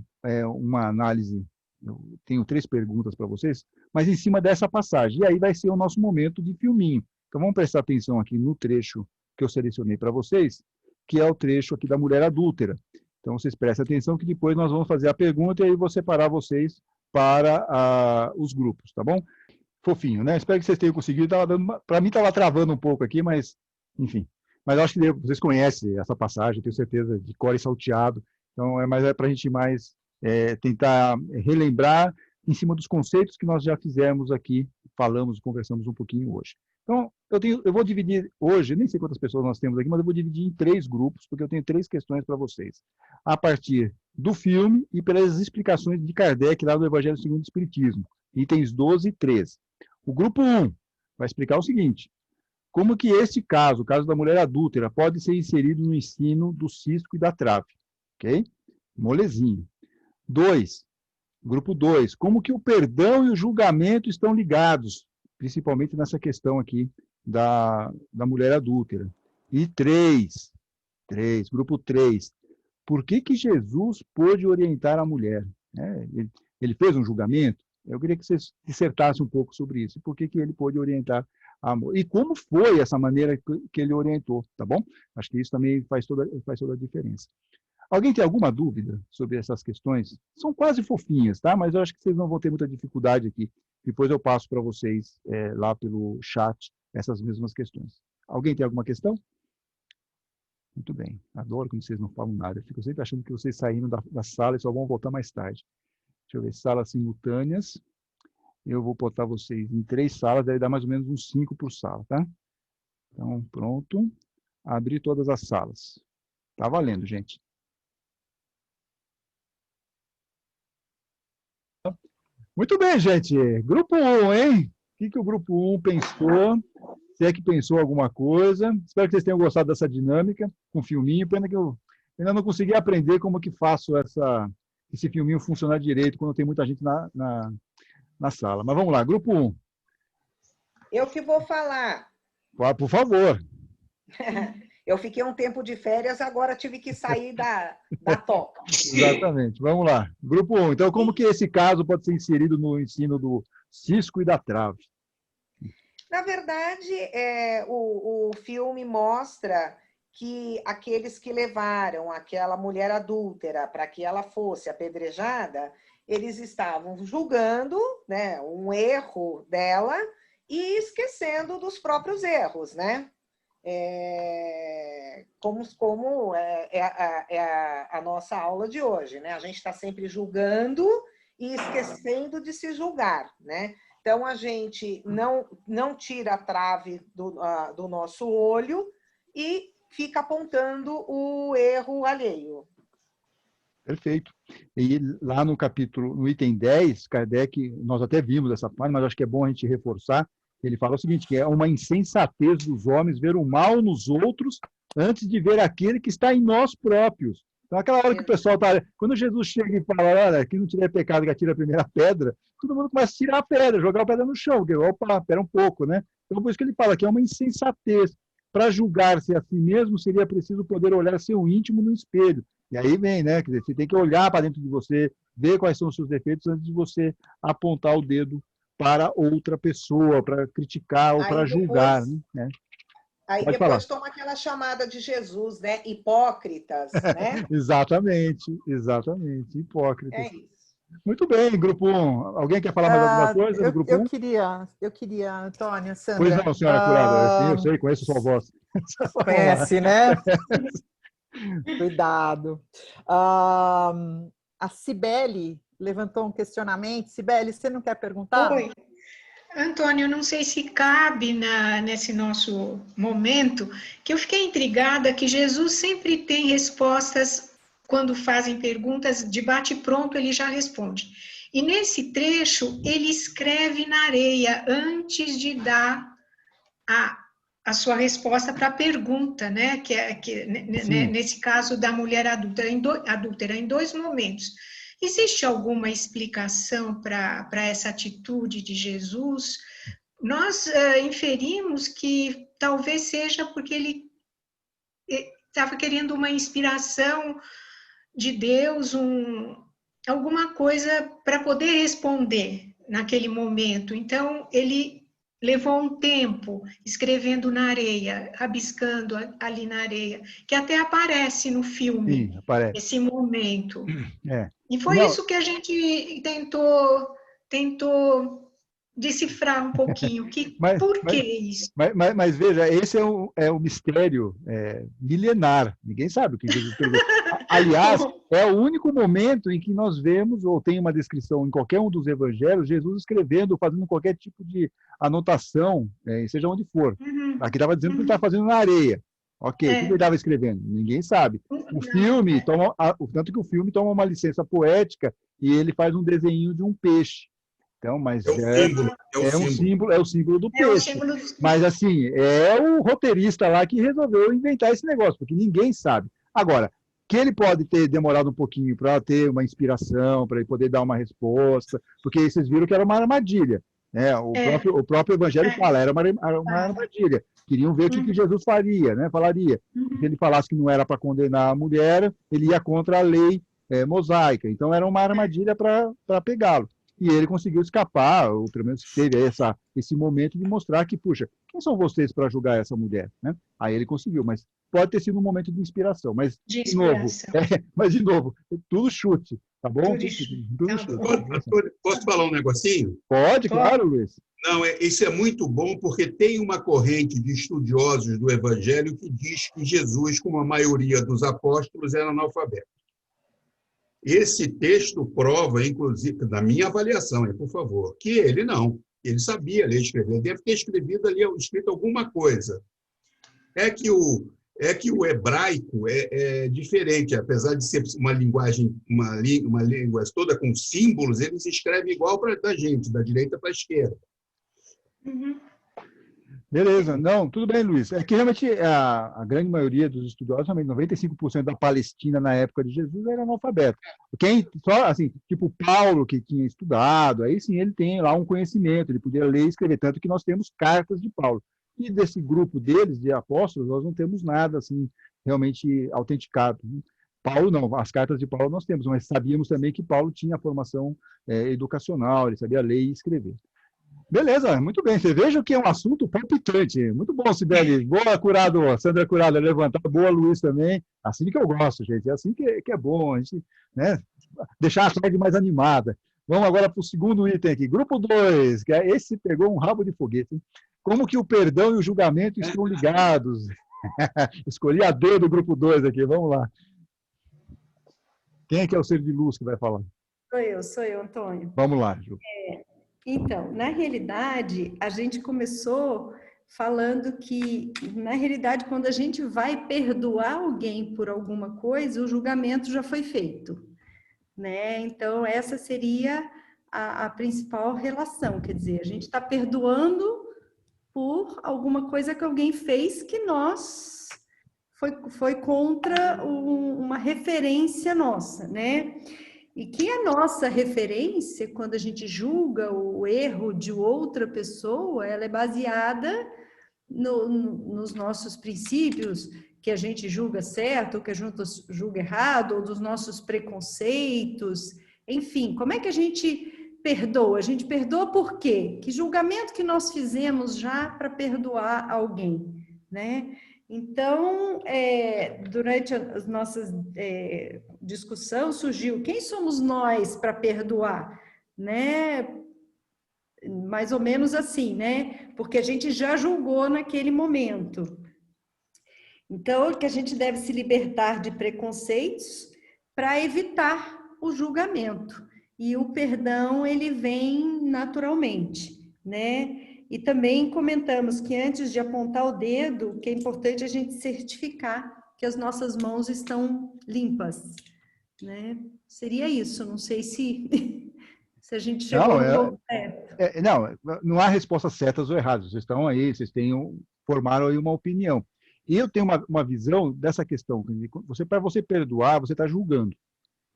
uma análise, eu tenho 3 perguntas para vocês, mas em cima dessa passagem. E aí vai ser o nosso momento de filminho. Então vamos prestar atenção aqui no trecho que eu selecionei para vocês, que é o trecho aqui da mulher adúltera. Então vocês prestem atenção que depois nós vamos fazer a pergunta e aí vou separar vocês para os grupos, tá bom? fofinho, né? Espero que vocês tenham conseguido. Para mim estava travando um pouco aqui, mas, enfim. Mas eu acho que vocês conhecem essa passagem, tenho certeza, de cor e salteado. Então, é para a gente mais tentar relembrar em cima dos conceitos que nós já fizemos aqui, falamos, conversamos um pouquinho hoje. Então, eu vou dividir hoje, nem sei quantas pessoas nós temos aqui, mas eu vou dividir em 3 grupos, porque eu tenho 3 questões para vocês. A partir do filme e pelas explicações de Kardec lá do Evangelho segundo o Espiritismo, itens 12 e 13. O grupo 1 vai explicar o seguinte: como que esse caso, o caso da mulher adúltera, pode ser inserido no ensino do cisco e da trave. Ok? Molezinha. 2. Grupo 2. Como que o perdão e o julgamento estão ligados, principalmente nessa questão aqui da mulher adúltera. E 3. Grupo 3. Por que Jesus pôde orientar a mulher? Ele fez um julgamento? Eu queria que vocês dissertassem um pouco sobre isso. Por que ele pôde orientar a mulher? E como foi essa maneira que ele orientou, tá bom? Acho que isso também faz toda a diferença. Alguém tem alguma dúvida sobre essas questões? São quase fofinhas, tá? Mas eu acho que vocês não vão ter muita dificuldade aqui. Depois eu passo para vocês lá pelo chat essas mesmas questões. Alguém tem alguma questão? Muito bem. Adoro quando vocês não falam nada. Eu fico sempre achando que vocês saíram da sala e só vão voltar mais tarde. Deixa eu ver, salas simultâneas. Eu vou botar vocês em 3 salas, deve dar mais ou menos uns 5 por sala, tá? Então, pronto. Abrir todas as salas. Tá valendo, gente. Muito bem, gente. Grupo 1, hein? O que o Grupo 1 pensou? Se é que pensou alguma coisa. Espero que vocês tenham gostado dessa dinâmica com o filminho. Pena que eu ainda não consegui aprender como que faço esse filminho funcionar direito quando tem muita gente na sala. Mas vamos lá, Grupo 1.
Eu que vou falar.
Por favor.
Eu fiquei um tempo de férias, agora tive que sair da toca.
Exatamente. Vamos lá. Grupo 1. Então, como que esse caso pode ser inserido no ensino do cisco e da trave?
Na verdade, o filme mostra que aqueles que levaram aquela mulher adúltera para que ela fosse apedrejada, eles estavam julgando, né, um erro dela e esquecendo dos próprios erros, né? Como a nossa aula de hoje, né? A gente está sempre julgando e esquecendo de se julgar, né? Então, a gente não tira a trave do nosso olho e fica apontando o erro alheio.
Perfeito. E lá no item 10, Kardec, nós até vimos essa parte, mas acho que é bom a gente reforçar. Ele fala o seguinte, que é uma insensatez dos homens ver o mal nos outros antes de ver aquele que está em nós próprios. Então, aquela hora que o pessoal está... Quando Jesus chega e fala, olha, quem não tiver pecado que atira a primeira pedra, todo mundo começa a tirar a pedra, jogar a pedra no chão, porque, opa, espera um pouco, né? Então, por isso que ele fala que é uma insensatez. Para julgar-se a si mesmo, seria preciso poder olhar seu íntimo no espelho. E aí vem, né? Quer dizer, você tem que olhar para dentro de você, ver quais são os seus defeitos antes de você apontar o dedo para outra pessoa, para criticar ou para julgar. Né?
Aí
Pode
depois
falar.
toma aquela chamada de Jesus, né? Hipócritas, né?
Exatamente, hipócritas.
É isso.
Muito bem, Grupo 1. Alguém quer falar mais alguma coisa do Grupo 1?
Eu queria, Antônia, Sandra...
Pois não, senhora curada, eu sei, conheço sua voz.
Conhece, né? Cuidado. A Cibele levantou um questionamento. Cibele, você não quer perguntar?
Oi. Antônio, eu não sei se cabe nesse nosso momento, que eu fiquei intrigada que Jesus sempre tem respostas, quando fazem perguntas, de bate-pronto ele já responde. E nesse trecho, ele escreve na areia antes de dar a sua resposta para a pergunta, né? Nesse caso da mulher adúltera, em 2 momentos. Existe alguma explicação para essa atitude de Jesus? Nós inferimos que talvez seja porque ele estava querendo uma inspiração de Deus, alguma coisa para poder responder naquele momento. Então, ele levou um tempo escrevendo na areia, rabiscando ali na areia, que até aparece no filme.
Sim, aparece.
Esse momento.
É.
E foi isso que a gente tentou decifrar um pouquinho.
Mas-
Por que isso?
Mas veja, esse é um mistério milenar. Ninguém sabe o que Jesus escreveu. Aliás, é o único momento em que nós vemos, ou tem uma descrição em qualquer um dos evangelhos, Jesus escrevendo, fazendo qualquer tipo de anotação, seja onde for.
Uhum.
Aqui estava dizendo que ele estava fazendo na areia. Ok, o que ele estava escrevendo? Ninguém sabe. O filme tanto que o filme toma uma licença poética e ele faz um desenho de um peixe. Então, mas
É
o símbolo do
É o
peixe.
símbolo
Mas assim, é o roteirista lá que resolveu inventar esse negócio, porque ninguém sabe. Agora, que ele pode ter demorado um pouquinho para ter uma inspiração, para ele poder dar uma resposta, porque vocês viram que era uma armadilha. Né? O próprio Evangelho fala, era uma armadilha. Queriam ver o que Jesus faria, né? Falaria. Se ele falasse que não era para condenar a mulher, ele ia contra a lei mosaica. Então, era uma armadilha para pegá-lo. E ele conseguiu escapar, ou pelo menos teve esse momento de mostrar que, puxa, quem são vocês para julgar essa mulher? Né? Aí ele conseguiu, mas pode ter sido um momento de inspiração. Mas, de novo, tudo chute, tá bom? Tudo chute.
Posso falar um negocinho?
Pode, claro, Luiz.
Não, isso é muito bom, porque tem uma corrente de estudiosos do Evangelho que diz que Jesus, como a maioria dos apóstolos, era analfabeto. Esse texto prova, inclusive, da minha avaliação, por favor, que ele não. Ele sabia ler e escrever. Ele deve ter escrito alguma coisa. É que o hebraico é diferente, apesar de ser uma linguagem, uma língua toda com símbolos, ele se escreve igual para a gente, da direita para a esquerda.
Uhum.
Beleza. Não, tudo bem, Luiz. É que realmente a grande maioria dos estudiosos, realmente 95% da Palestina na época de Jesus era analfabeto. Só assim, tipo Paulo, que tinha estudado, aí sim ele tem lá um conhecimento, ele podia ler e escrever, tanto que nós temos cartas de Paulo. E desse grupo deles, de apóstolos, nós não temos nada assim realmente autenticado. Paulo não, as cartas de Paulo nós temos, mas sabíamos também que Paulo tinha formação educacional, ele sabia ler e escrever. Beleza, muito bem. Você veja que é um assunto palpitante. Muito bom, Sibeli. Boa, Curado. Sandra Curado, levantar. Boa, Luiz também. Assim que eu gosto, gente. É assim que é bom. A gente, né, deixar a tarde mais animada. Vamos agora para o segundo item aqui. Grupo 2, que esse pegou um rabo de foguete. Hein? Como que o perdão e o julgamento estão ligados? Escolhi a D do grupo 2 aqui. Vamos lá. Quem é que é o ser de luz que vai falar?
Sou eu, Antônio.
Vamos lá, Ju.
Então, na realidade, a gente começou falando que, na realidade, quando a gente vai perdoar alguém por alguma coisa, o julgamento já foi feito, né? Então, essa seria a principal relação, quer dizer, a gente está perdoando por alguma coisa que alguém fez que foi contra uma referência nossa, né? E que a nossa referência, quando a gente julga o erro de outra pessoa, ela é baseada nos nossos princípios, que a gente julga certo, ou que a gente julga errado, ou dos nossos preconceitos. Enfim, como é que a gente perdoa? A gente perdoa por quê? Que julgamento que nós fizemos já para perdoar alguém, né? Então, durante as nossas discussão surgiu, quem somos nós para perdoar? Né? Mais ou menos assim, né? Porque a gente já julgou naquele momento. Então, que a gente deve se libertar de preconceitos para evitar o julgamento. E o perdão, ele vem naturalmente, né? E também comentamos que antes de apontar o dedo, que é importante a gente certificar que as nossas mãos estão limpas, né? Seria isso, não sei se a gente chegou no ponto certo.
Não há respostas certas ou erradas, vocês estão aí, formaram aí uma opinião. E eu tenho uma visão dessa questão, para você perdoar, você está julgando,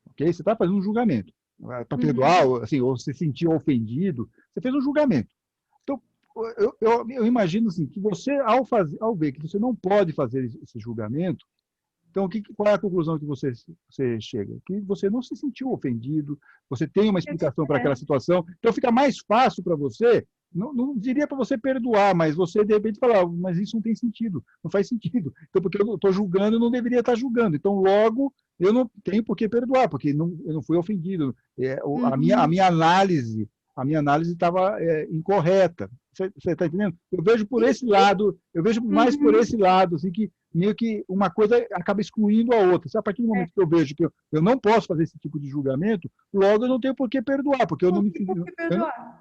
ok? Você está fazendo um julgamento. Para perdoar, assim, ou se sentir ofendido, você fez um julgamento. Eu imagino assim, que você, ao ver que você não pode fazer esse julgamento, então qual é a conclusão que você chega? Que você não se sentiu ofendido, você tem uma explicação para aquela situação, então fica mais fácil para você, não diria para você perdoar, mas você de repente fala, mas isso não tem sentido, não faz sentido. Então, porque eu estou julgando, eu não deveria estar julgando. Então, logo, eu não tenho por que perdoar, porque eu não fui ofendido. A minha análise a minha análise estava incorreta. Você está entendendo? Eu vejo por esse lado, eu vejo mais por esse lado, assim, que meio que uma coisa acaba excluindo a outra. Se a partir do momento que eu vejo que eu não posso fazer esse tipo de julgamento, logo eu não tenho por que perdoar, porque eu não me fiz.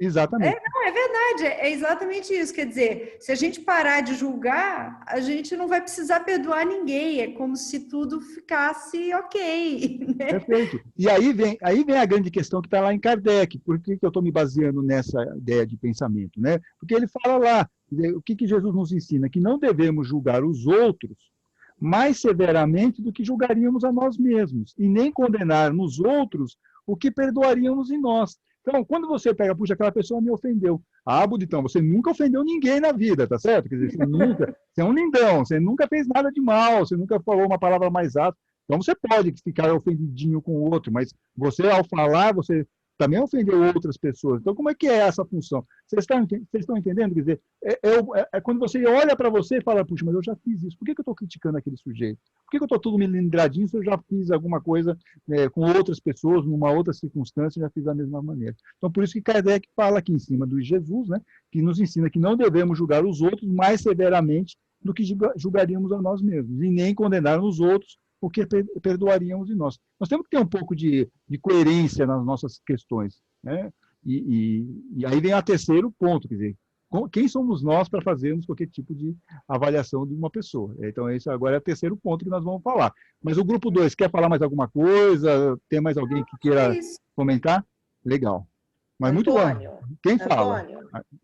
Exatamente.
Não, é verdade, é exatamente isso. Quer dizer, se a gente parar de julgar, a gente não vai precisar perdoar ninguém. É como se tudo ficasse ok. Né?
Perfeito. E aí vem a grande questão que está lá em Kardec. Por que eu estou me baseando nessa ideia de pensamento? Né? Porque ele fala lá, o que Jesus nos ensina? Que não devemos julgar os outros mais severamente do que julgaríamos a nós mesmos, e nem condenar nos outros o que perdoaríamos em nós. Então, quando você pega, puxa, aquela pessoa me ofendeu. Ah, bonitão, você nunca ofendeu ninguém na vida, tá certo? Quer dizer, você é um lindão, você nunca fez nada de mal, você nunca falou uma palavra mais alta. Então, você pode ficar ofendidinho com o outro, mas você, ao falar, você também ofendeu outras pessoas. Então, como é que é essa função? Vocês estão entendendo? Quer dizer, é quando você olha para você e fala, puxa, mas eu já fiz isso. Por que eu estou criticando aquele sujeito? Por que eu estou tudo melindradinho se eu já fiz alguma coisa com outras pessoas, numa outra circunstância, já fiz da mesma maneira? Então, por isso que Kardec fala aqui em cima do Jesus, né, que nos ensina que não devemos julgar os outros mais severamente do que julgaríamos a nós mesmos, e nem condenar os outros o que perdoaríamos em nós. Nós temos que ter um pouco de coerência nas nossas questões. Né? E aí vem o terceiro ponto, quer dizer, quem somos nós para fazermos qualquer tipo de avaliação de uma pessoa? Então, esse agora é o terceiro ponto que nós vamos falar. Mas o grupo 2, quer falar mais alguma coisa? Tem mais alguém que queira comentar? Legal. Mas
Antônio,
muito bom. Quem fala?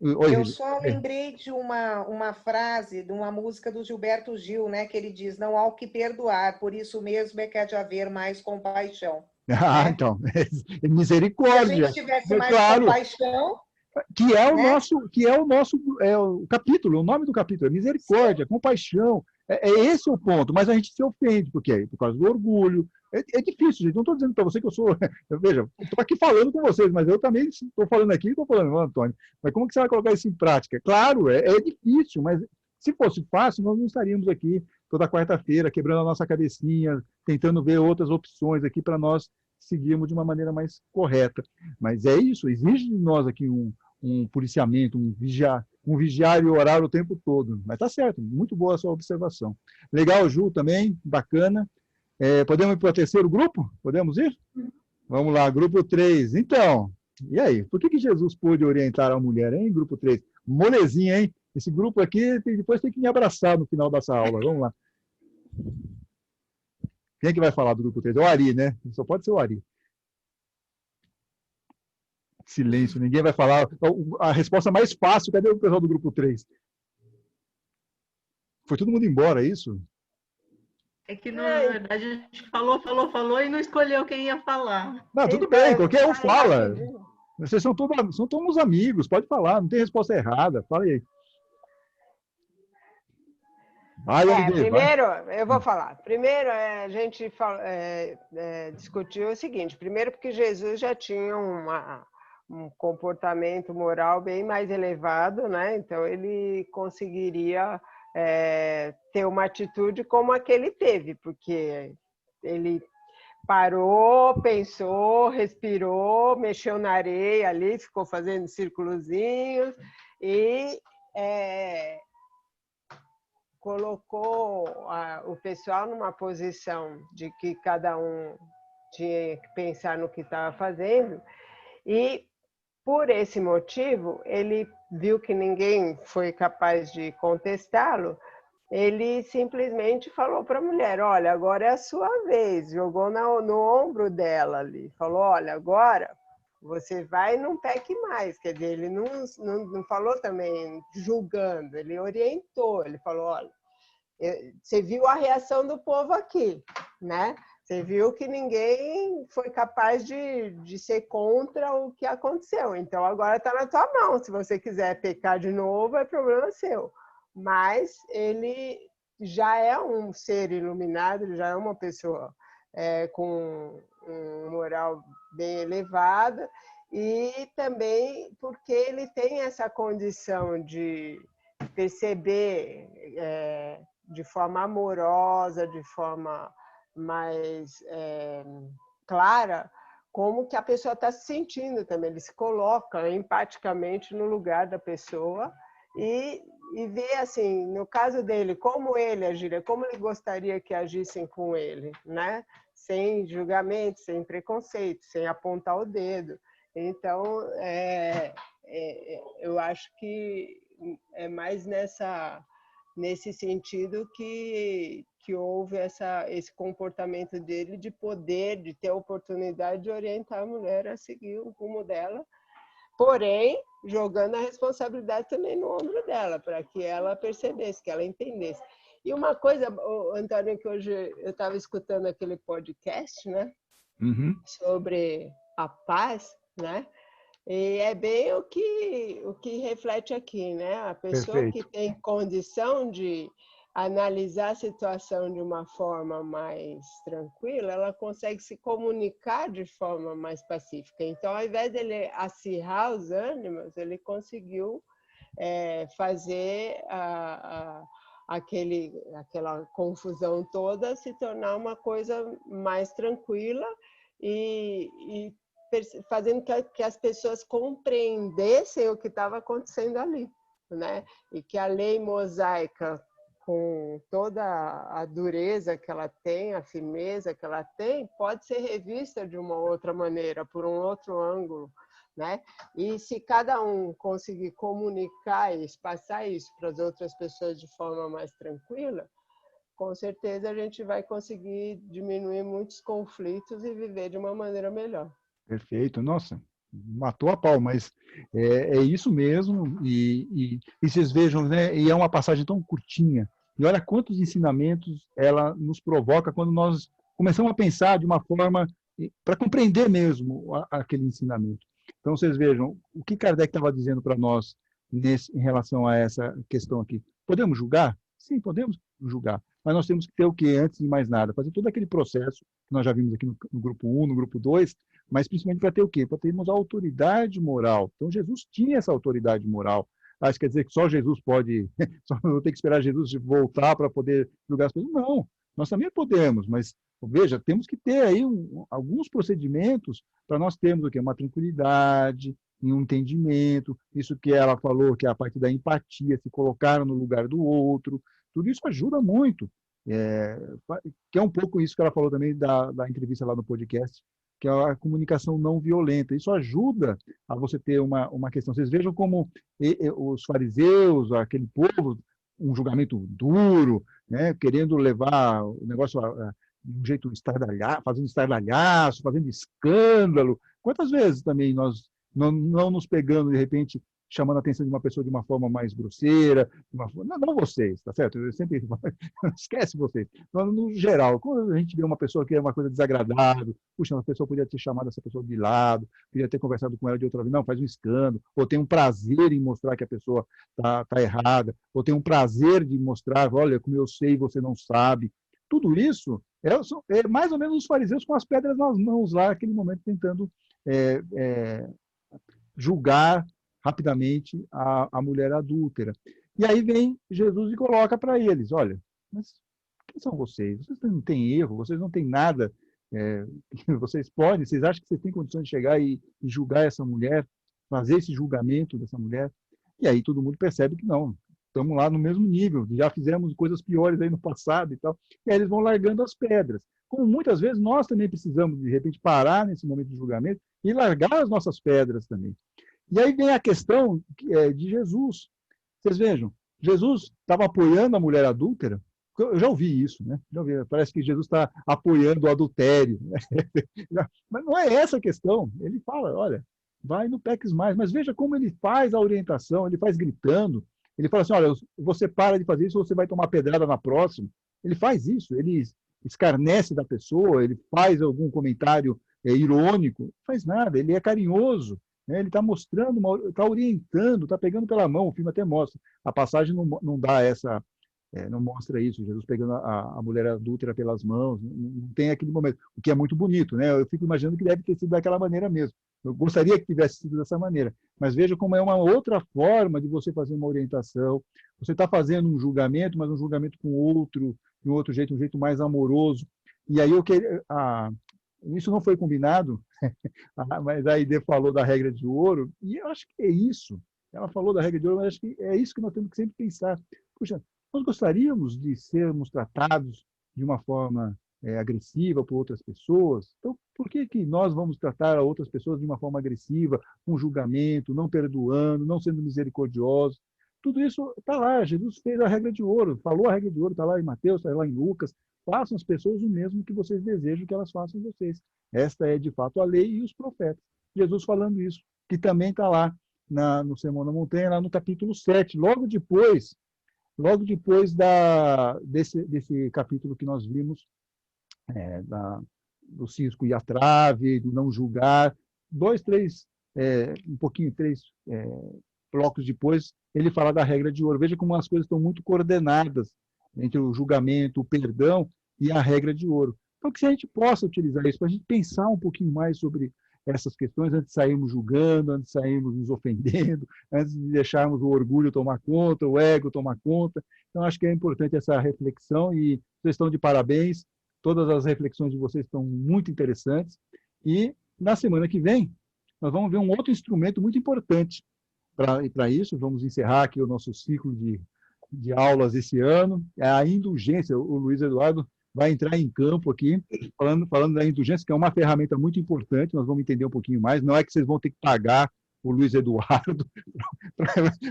Oi, eu só lembrei de uma frase de uma música do Gilberto Gil, né, que ele diz, não há o que perdoar, por isso mesmo é que há de haver mais compaixão.
Ah, né? Então, misericórdia.
Se a gente tivesse mais compaixão...
Que é o nosso capítulo, o nome do capítulo é misericórdia, compaixão. Esse o ponto, mas a gente se ofende, porque é por causa do orgulho. É difícil, gente. Não estou dizendo para você que eu sou. Veja, estou aqui falando com vocês, mas eu também estou falando aqui, estou falando, Antônio. Mas como que você vai colocar isso em prática? Claro, é difícil, mas se fosse fácil, nós não estaríamos aqui toda quarta-feira quebrando a nossa cabecinha, tentando ver outras opções aqui para nós seguirmos de uma maneira mais correta. Mas é isso, exige de nós aqui um policiamento, um vigiar e orar o tempo todo. Mas tá certo, muito boa a sua observação. Legal, Ju, também, bacana. Podemos ir para o terceiro grupo? Podemos ir? Vamos lá, grupo 3. Então, e aí? Por que Jesus pôde orientar a mulher, hein, grupo 3? Molezinha, hein? Esse grupo aqui depois tem que me abraçar no final dessa aula. Vamos lá. Quem é que vai falar do grupo 3? É o Ari, né? Só pode ser o Ari. Silêncio, ninguém vai falar. A resposta mais fácil, cadê o pessoal do grupo 3? Foi todo mundo embora, é isso?
É que, na verdade, a gente falou e não escolheu quem ia falar.
Não, tudo bem, qualquer um fala. Vocês são todos amigos, pode falar, não tem resposta errada. Fala aí.
Primeiro, eu vou falar. Primeiro, a gente discutiu o seguinte. Primeiro, porque Jesus já tinha um comportamento moral bem mais elevado, né? Então, ele conseguiria ter uma atitude como a que ele teve, porque ele parou, pensou, respirou, mexeu na areia ali, ficou fazendo círculozinhos e colocou o pessoal numa posição de que cada um tinha que pensar no que estava fazendo, e por esse motivo ele viu que ninguém foi capaz de contestá-lo, ele simplesmente falou para a mulher, olha, agora é a sua vez, jogou no ombro dela ali, falou, olha, agora você vai e não peque mais. Quer dizer, ele não falou também julgando, ele orientou, ele falou, olha, você viu a reação do povo aqui, né? Você viu que ninguém foi capaz de ser contra o que aconteceu. Então, agora está na tua mão. Se você quiser pecar de novo, é problema seu. Mas ele já é um ser iluminado, ele já é uma pessoa com uma moral bem elevada, e também porque ele tem essa condição de perceber de forma amorosa, de forma mais clara, como que a pessoa está se sentindo também. Ele se coloca empaticamente no lugar da pessoa e vê, assim, no caso dele, como ele agiria, como ele gostaria que agissem com ele, né? Sem julgamento, sem preconceito, sem apontar o dedo. Então, eu acho que é mais nesse sentido que houve esse comportamento dele de poder, de ter a oportunidade de orientar a mulher a seguir o rumo dela, porém, jogando a responsabilidade também no ombro dela, para que ela percebesse, que ela entendesse. E uma coisa, Antônio, que hoje eu estava escutando aquele podcast, né, sobre a paz, né, e é bem o que reflete aqui, né, a pessoa
Perfeito.
que tem condição de analisar a situação de uma forma mais tranquila, ela consegue se comunicar de forma mais pacífica. Então, ao invés dele acirrar os ânimos, ele conseguiu fazer aquela confusão toda se tornar uma coisa mais tranquila e fazendo que as pessoas compreendessem o que estava acontecendo ali, né? E que a lei mosaica, com toda a dureza que ela tem, a firmeza que ela tem, pode ser revista de uma outra maneira, por um outro ângulo, né? E se cada um conseguir comunicar e passar isso para as outras pessoas de forma mais tranquila, com certeza a gente vai conseguir diminuir muitos conflitos e viver de uma maneira melhor.
Perfeito. Nossa, matou a pau, mas é isso mesmo. E vocês vejam, né? E é uma passagem tão curtinha. E olha quantos ensinamentos ela nos provoca quando nós começamos a pensar de uma forma para compreender mesmo aquele ensinamento. Então, vocês vejam, o que Kardec estava dizendo para nós em relação a essa questão aqui. Podemos julgar? Sim, podemos julgar. Mas nós temos que ter o quê? Antes de mais nada, fazer todo aquele processo que nós já vimos aqui no grupo 1, no grupo 2, mas principalmente para ter o quê? Para termos a autoridade moral. Então, Jesus tinha essa autoridade moral. Acho que quer dizer que só Jesus pode, só não tem que esperar Jesus voltar para poder julgar as pessoas. Não, nós também podemos, mas veja, temos que ter aí alguns procedimentos para nós termos o quê? Uma tranquilidade, um entendimento, isso que ela falou, que é a parte da empatia, se colocar no lugar do outro, tudo isso ajuda muito. Que é um pouco isso que ela falou também da entrevista lá no podcast, que é a comunicação não violenta. Isso ajuda a você ter uma questão. Vocês vejam como os fariseus, aquele povo, um julgamento duro, né, querendo levar o negócio de um jeito fazendo estardalhaço, fazendo escândalo. Quantas vezes também nós não nos pegando, de repente, chamando a atenção de uma pessoa de uma forma mais grosseira, não vocês, tá certo? Eu sempre esquece vocês. No geral, quando a gente vê uma pessoa que é uma coisa desagradável, puxa, uma pessoa podia ter chamado essa pessoa de lado, podia ter conversado com ela de outra vez, não, faz um escândalo, ou tem um prazer em mostrar que a pessoa tá errada, ou tem um prazer de mostrar, olha, como eu sei, você não sabe. Tudo isso é mais ou menos os fariseus com as pedras nas mãos lá, naquele momento, tentando julgar rapidamente a mulher adúltera. E aí vem Jesus e coloca para eles, olha, mas quem são vocês? Vocês não têm erro, vocês não têm nada, vocês acham que vocês têm condições de chegar e julgar essa mulher, fazer esse julgamento dessa mulher? E aí todo mundo percebe que não, estamos lá no mesmo nível, já fizemos coisas piores aí no passado e tal, e aí eles vão largando as pedras. Como muitas vezes nós também precisamos, de repente, parar nesse momento de julgamento e largar as nossas pedras também. E aí vem a questão de Jesus. Vocês vejam, Jesus estava apoiando a mulher adúltera. Eu já ouvi isso, né? Parece que Jesus está apoiando o adultério. Mas não é essa a questão. Ele fala, olha, vai, não peques mais. Mas veja como ele faz a orientação, ele faz gritando. Ele fala assim, olha, você para de fazer isso, você vai tomar pedrada na próxima. Ele faz isso, ele escarnece da pessoa, ele faz algum comentário irônico. Não faz nada, ele é carinhoso. Ele está mostrando, está orientando, está pegando pela mão, o filme até mostra. A passagem não dá não mostra isso, Jesus pegando a mulher adúltera pelas mãos, não tem aquele momento, o que é muito bonito, né? Eu fico imaginando que deve ter sido daquela maneira mesmo. Eu gostaria que tivesse sido dessa maneira, mas veja como é uma outra forma de você fazer uma orientação. Você está fazendo um julgamento, mas um julgamento com outro, de um outro jeito, um jeito mais amoroso. E aí isso não foi combinado, mas a Aide falou da regra de ouro, e eu acho que é isso. Ela falou da regra de ouro, mas acho que é isso que nós temos que sempre pensar. Puxa, nós gostaríamos de sermos tratados de uma forma agressiva por outras pessoas. Então, por que que nós vamos tratar outras pessoas de uma forma agressiva, com julgamento, não perdoando, não sendo misericordiosos? Tudo isso está lá. Jesus fez a regra de ouro, falou a regra de ouro, está lá em Mateus, está lá em Lucas. Façam as pessoas o mesmo que vocês desejam que elas façam vocês. Esta é, de fato, a lei e os profetas. Jesus falando isso, que também está lá no Sermão da Montanha, lá no capítulo 7, logo depois desse capítulo que nós vimos, do cisco e a trave, do não julgar, três blocos depois, ele fala da regra de ouro. Veja como as coisas estão muito coordenadas entre o julgamento, o perdão e a regra de ouro. Então, que se a gente possa utilizar isso para a gente pensar um pouquinho mais sobre essas questões, antes de sairmos julgando, antes de sairmos nos ofendendo, antes de deixarmos o orgulho tomar conta, o ego tomar conta. Então, acho que é importante essa reflexão e vocês estão de parabéns. Todas as reflexões de vocês estão muito interessantes. E, na semana que vem, nós vamos ver um outro instrumento muito importante para isso. Vamos encerrar aqui o nosso ciclo de aulas esse ano. É a indulgência. O Luiz Eduardo vai entrar em campo aqui, falando da indulgência, que é uma ferramenta muito importante. Nós vamos entender um pouquinho mais. Não é que vocês vão ter que pagar o Luiz Eduardo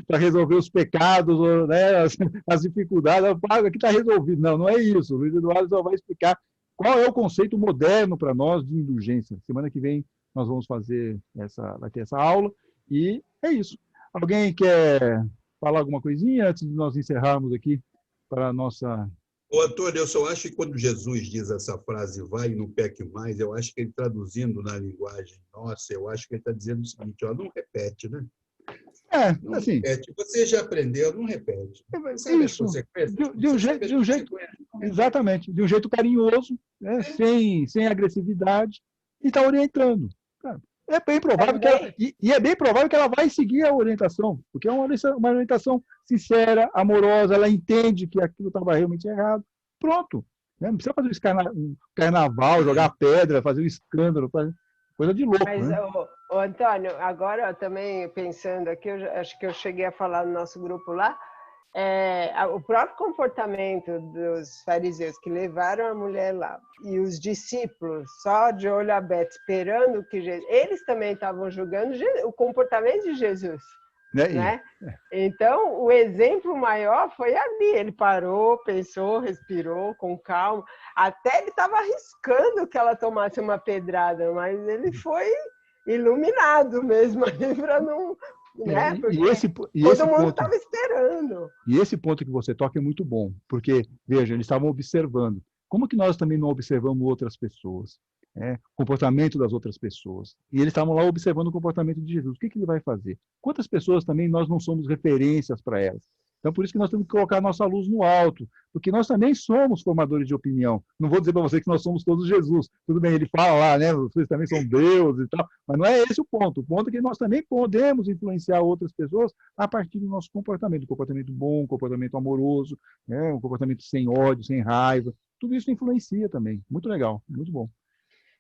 para resolver os pecados, né, as dificuldades. Paga que está resolvido. Não, não é isso. O Luiz Eduardo só vai explicar qual é o conceito moderno para nós de indulgência. Semana que vem nós vamos vai ter essa aula. E é isso. Alguém quer falar alguma coisinha antes de nós encerrarmos aqui para a nossa...
Ô, Antônio, eu só acho que quando Jesus diz essa frase, vai e não peque mais, eu acho que ele traduzindo na linguagem nossa, eu acho que ele está dizendo o seguinte, ó, não repete, né? Não assim... repete. Você já aprendeu, não repete. Sabe
isso. De um jeito, exatamente, de um jeito carinhoso, né? Sem agressividade, e está orientando. É bem provável é bem provável que ela vai seguir a orientação, porque é uma orientação sincera, amorosa, ela entende que aquilo estava realmente errado. Pronto. Né? Não precisa fazer um carnaval, jogar pedra, fazer um escândalo, coisa de louco.
Mas,
né?
Antônio, agora também pensando aqui, acho que eu cheguei a falar no nosso grupo lá, o próprio comportamento dos fariseus que levaram a mulher lá e os discípulos só de olho aberto esperando que Jesus, eles também estavam julgando o comportamento de Jesus, né? Então o exemplo maior foi ali, ele parou, pensou, respirou com calma, até ele estava arriscando que ela tomasse uma pedrada, mas ele foi iluminado mesmo para não... Né? Todo mundo estava esperando.
E esse ponto que você toca é muito bom, porque, veja, eles estavam observando. Como que nós também não observamos outras pessoas? O comportamento das outras pessoas. E eles estavam lá observando o comportamento de Jesus. O que ele vai fazer? Quantas pessoas também nós não somos referências para elas? Então, por isso que nós temos que colocar nossa luz no alto, porque nós também somos formadores de opinião. Não vou dizer para você que nós somos todos Jesus. Tudo bem, ele fala lá, né? Vocês também são deuses e tal, mas não é esse o ponto. O ponto é que nós também podemos influenciar outras pessoas a partir do nosso comportamento. Um comportamento bom, um comportamento amoroso, né? Um comportamento sem ódio, sem raiva. Tudo isso influencia também. Muito legal, muito bom.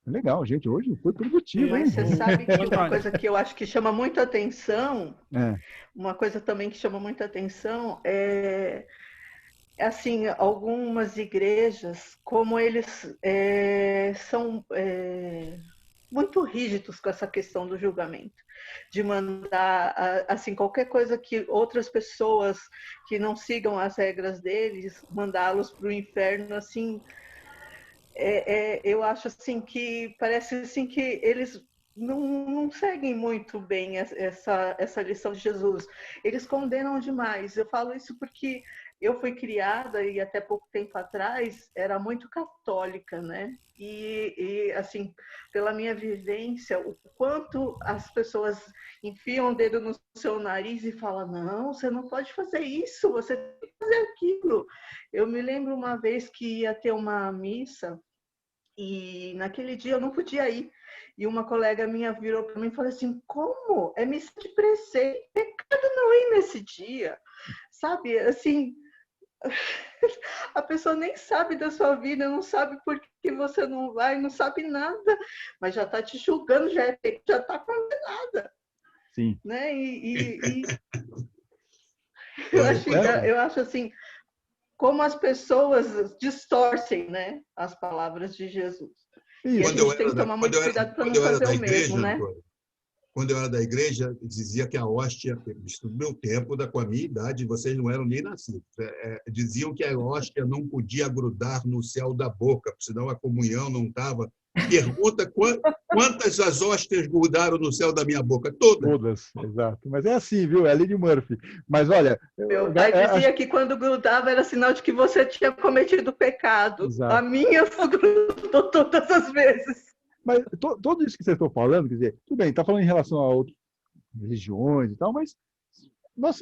Legal, gente, hoje foi produtivo, hein?
Mas você sabe que uma coisa que eu acho que chama muito atenção, uma coisa também que chama muita atenção é assim, algumas igrejas, como eles são muito rígidos com essa questão do julgamento, de mandar, assim, qualquer coisa que outras pessoas que não sigam as regras deles, mandá-los para o inferno, assim... eu acho assim que parece assim que eles não seguem muito bem essa lição de Jesus. Eles condenam demais. Eu falo isso porque eu fui criada e até pouco tempo atrás era muito católica, né? E assim, pela minha vivência, o quanto as pessoas enfiam o dedo no seu nariz e falam, não, você não pode fazer isso, você tem que fazer aquilo. Eu me lembro uma vez que ia ter uma missa e naquele dia eu não podia ir. E uma colega minha virou para mim e falou assim, como? É missa de preceito, pecado não ir nesse dia. Sabe, assim, A pessoa nem sabe da sua vida, não sabe por que você não vai, não sabe nada, mas já está te julgando, já está condenada.
Sim.
Né? Eu acho assim, como as pessoas distorcem, né, as palavras de Jesus. E a gente tem que tomar muito cuidado para não fazer o mesmo, né?
Quando eu era da igreja, dizia que a hóstia, isso no meu tempo, com a minha idade, vocês não eram nem nascidos, diziam que a hóstia não podia grudar no céu da boca, senão a comunhão não estava. Pergunta quantas as hóstias grudaram no céu da minha boca? Todas.
Todas, exato. Mas é assim, viu? É a lei de Murphy. Mas olha...
Meu pai dizia que quando grudava era sinal de que você tinha cometido pecado. Exato. A minha grudou todas as vezes.
Mas tudo isso que vocês estão falando, quer dizer, tudo bem, está falando em relação a outras religiões e tal, mas nós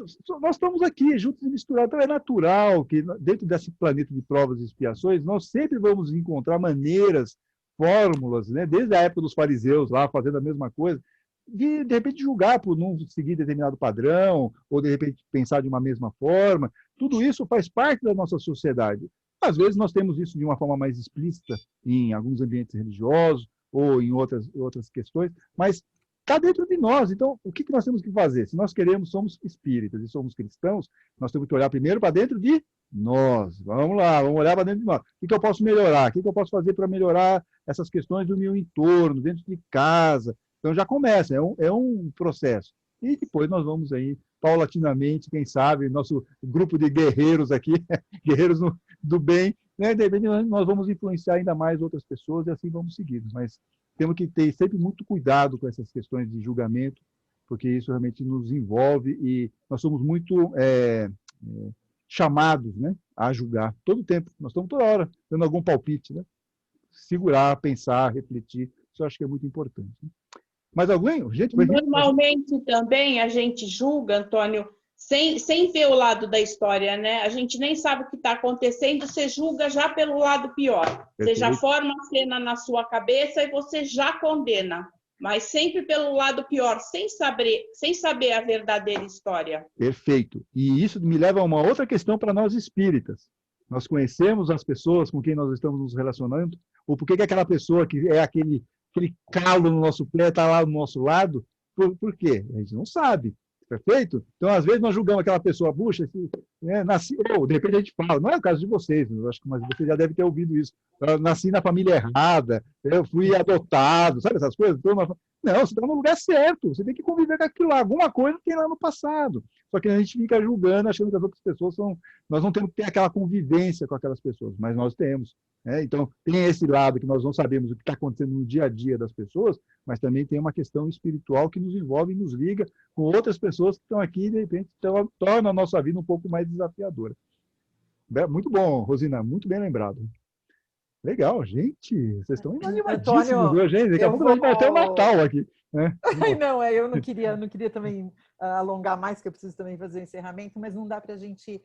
estamos aqui juntos e misturados. Então é natural que dentro desse planeta de provas e expiações, nós sempre vamos encontrar maneiras, fórmulas, né, desde a época dos fariseus lá, fazendo a mesma coisa, de repente julgar por não seguir determinado padrão, ou de repente pensar de uma mesma forma. Tudo isso faz parte da nossa sociedade. Às vezes nós temos isso de uma forma mais explícita em alguns ambientes religiosos, ou em outras questões, mas está dentro de nós. Então, o que nós temos que fazer? Se nós somos espíritas e somos cristãos, nós temos que olhar primeiro para dentro de nós. Vamos lá, vamos olhar para dentro de nós. O que eu posso melhorar? O que eu posso fazer para melhorar essas questões do meu entorno, dentro de casa? Então, já começa, é um processo. E depois nós vamos aí, paulatinamente, quem sabe, nosso grupo de guerreiros aqui, guerreiros do bem, né? De repente nós vamos influenciar ainda mais outras pessoas e assim vamos seguindo. Mas temos que ter sempre muito cuidado com essas questões de julgamento, porque isso realmente nos envolve e nós somos muito chamados, né, a julgar todo o tempo. Nós estamos toda hora dando algum palpite, né? Segurar, pensar, refletir, isso eu acho que é muito importante. Mas alguém? Gente,
normalmente também a gente julga, Antônio, sem ver o lado da história, né? A gente nem sabe o que está acontecendo, você julga já pelo lado pior. Perfeito. Você já forma a cena na sua cabeça e você já condena, mas sempre pelo lado pior, sem saber a verdadeira história.
Perfeito. E isso me leva a uma outra questão para nós espíritas. Nós conhecemos as pessoas com quem nós estamos nos relacionando, ou por que aquela pessoa que é aquele calo no nosso pé está lá do nosso lado? Por quê? A gente não sabe. Perfeito? Então, às vezes, nós julgamos aquela pessoa, puxa, ou de repente a gente fala, não é o caso de vocês, mas você já deve ter ouvido isso. Eu nasci na família errada, eu fui adotado, sabe essas coisas? Não, você está no lugar certo, você tem que conviver com aquilo lá, alguma coisa tem lá no passado. Só que a gente fica julgando, achando que as outras pessoas são... Nós não temos que ter aquela convivência com aquelas pessoas, mas nós temos. Então, tem esse lado que nós não sabemos o que está acontecendo no dia a dia das pessoas, mas também tem uma questão espiritual que nos envolve e nos liga com outras pessoas que estão aqui e, de repente, torna a nossa vida um pouco mais desafiadora. Muito bom, Rosina, muito bem lembrado. Legal, gente, vocês estão animadíssimos hoje, hein? Daqui a pouco vai ter o Natal aqui. Né?
Não, eu não queria também alongar mais, que eu preciso também fazer o encerramento, mas não dá para a gente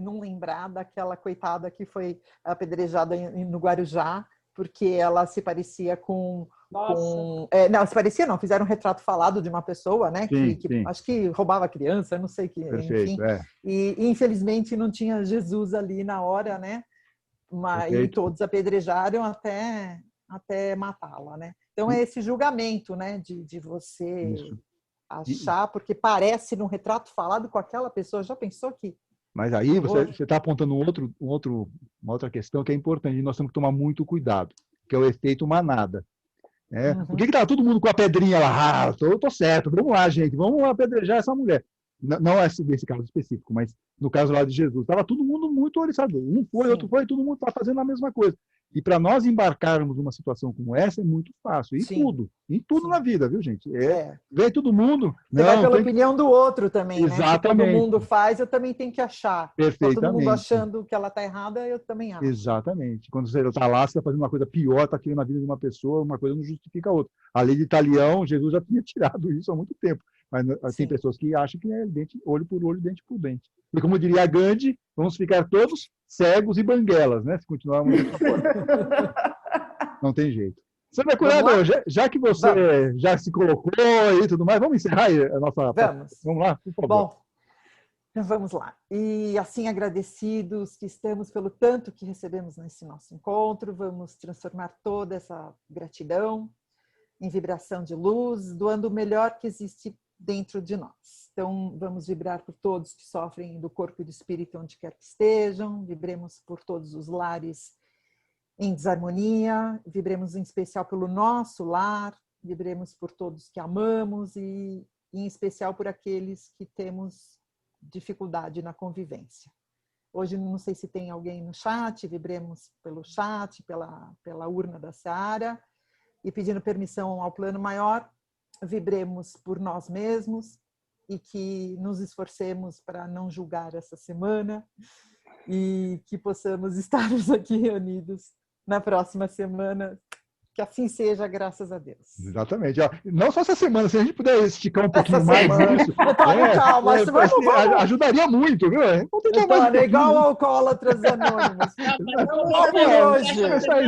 não lembrar daquela coitada que foi apedrejada no Guarujá, porque ela se parecia com... não, se parecia não, fizeram um retrato falado de uma pessoa, né?
Sim,
que acho que roubava criança, não sei o que,
perfeito,
enfim. E infelizmente não tinha Jesus ali na hora, né? E todos apedrejaram até matá-la, né? Então é esse julgamento, né? De você achar, porque parece num retrato falado com aquela pessoa. Já pensou que...
Mas aí você está apontando uma outra questão que é importante, e nós temos que tomar muito cuidado, que é o efeito manada. Por que estava todo mundo com a pedrinha lá? Tô certo, vamos lá, gente, vamos apedrejar essa mulher. Não é desse caso específico, mas no caso lá de Jesus, estava todo mundo muito oriçado. Um foi, outro foi, todo mundo está fazendo a mesma coisa. E para nós embarcarmos numa situação como essa é muito fácil. Em tudo na vida, viu, gente? Vem todo mundo.
Você vai pela opinião do outro também,
exatamente.
Né? Se todo mundo faz, eu também tenho que achar.
Perfeitamente.
Todo mundo achando que ela está errada, eu também acho.
Exatamente. Quando você está lá, você está fazendo uma coisa pior, está tirando a vida de uma pessoa, uma coisa não justifica a outra. A lei de Italião, Jesus já tinha tirado isso há muito tempo. Mas tem pessoas que acham que é olho por olho, dente por dente. E como diria Gandhi, vamos ficar todos cegos e banguelas, né? Se continuarmos dessa forma. Não tem jeito. Sandra Curador, já que você já se colocou e tudo mais, vamos encerrar a nossa...
Vamos
lá, por favor.
Bom, Vamos lá. E assim, agradecidos que estamos pelo tanto que recebemos nesse nosso encontro, vamos transformar toda essa gratidão em vibração de luz, doando o melhor que existe dentro de nós. Então, vamos vibrar por todos que sofrem do corpo e do espírito, onde quer que estejam, vibremos por todos os lares em desarmonia, vibremos em especial pelo nosso lar, vibremos por todos que amamos e em especial por aqueles que temos dificuldade na convivência. Hoje, não sei se tem alguém no chat, vibremos pelo chat, pela urna da Seara, e pedindo permissão ao plano maior, vibremos por nós mesmos e que nos esforcemos para não julgar essa semana e que possamos estarmos aqui reunidos na próxima semana. Que assim seja, graças a Deus.
Exatamente. Não só essa semana, se a gente puder esticar um pouquinho mais isso.
Calma,
ajudaria muito, viu?
É igual alcoólatras anônimos.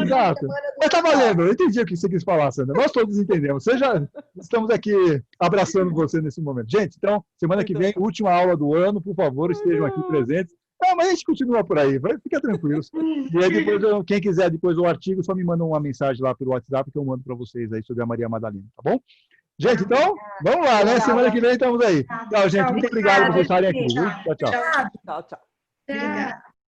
Exato. Mas tá valendo, eu entendi o que você quis falar, Sandra. Nós todos entendemos. Estamos aqui abraçando você nesse momento. Gente, então, semana que vem, última aula do ano, por favor, estejam aqui presentes. Mas a gente continua por aí, fica tranquilos. E aí depois, quem quiser depois o artigo, só me manda uma mensagem lá pelo WhatsApp que eu mando para vocês aí sobre a Maria Madalena, tá bom? Gente, então, vamos lá, né? Semana que vem estamos aí. Tchau, gente. Muito obrigado por vocês estarem aqui. Viu? Tchau, tchau.
Tchau, tchau.
Obrigada.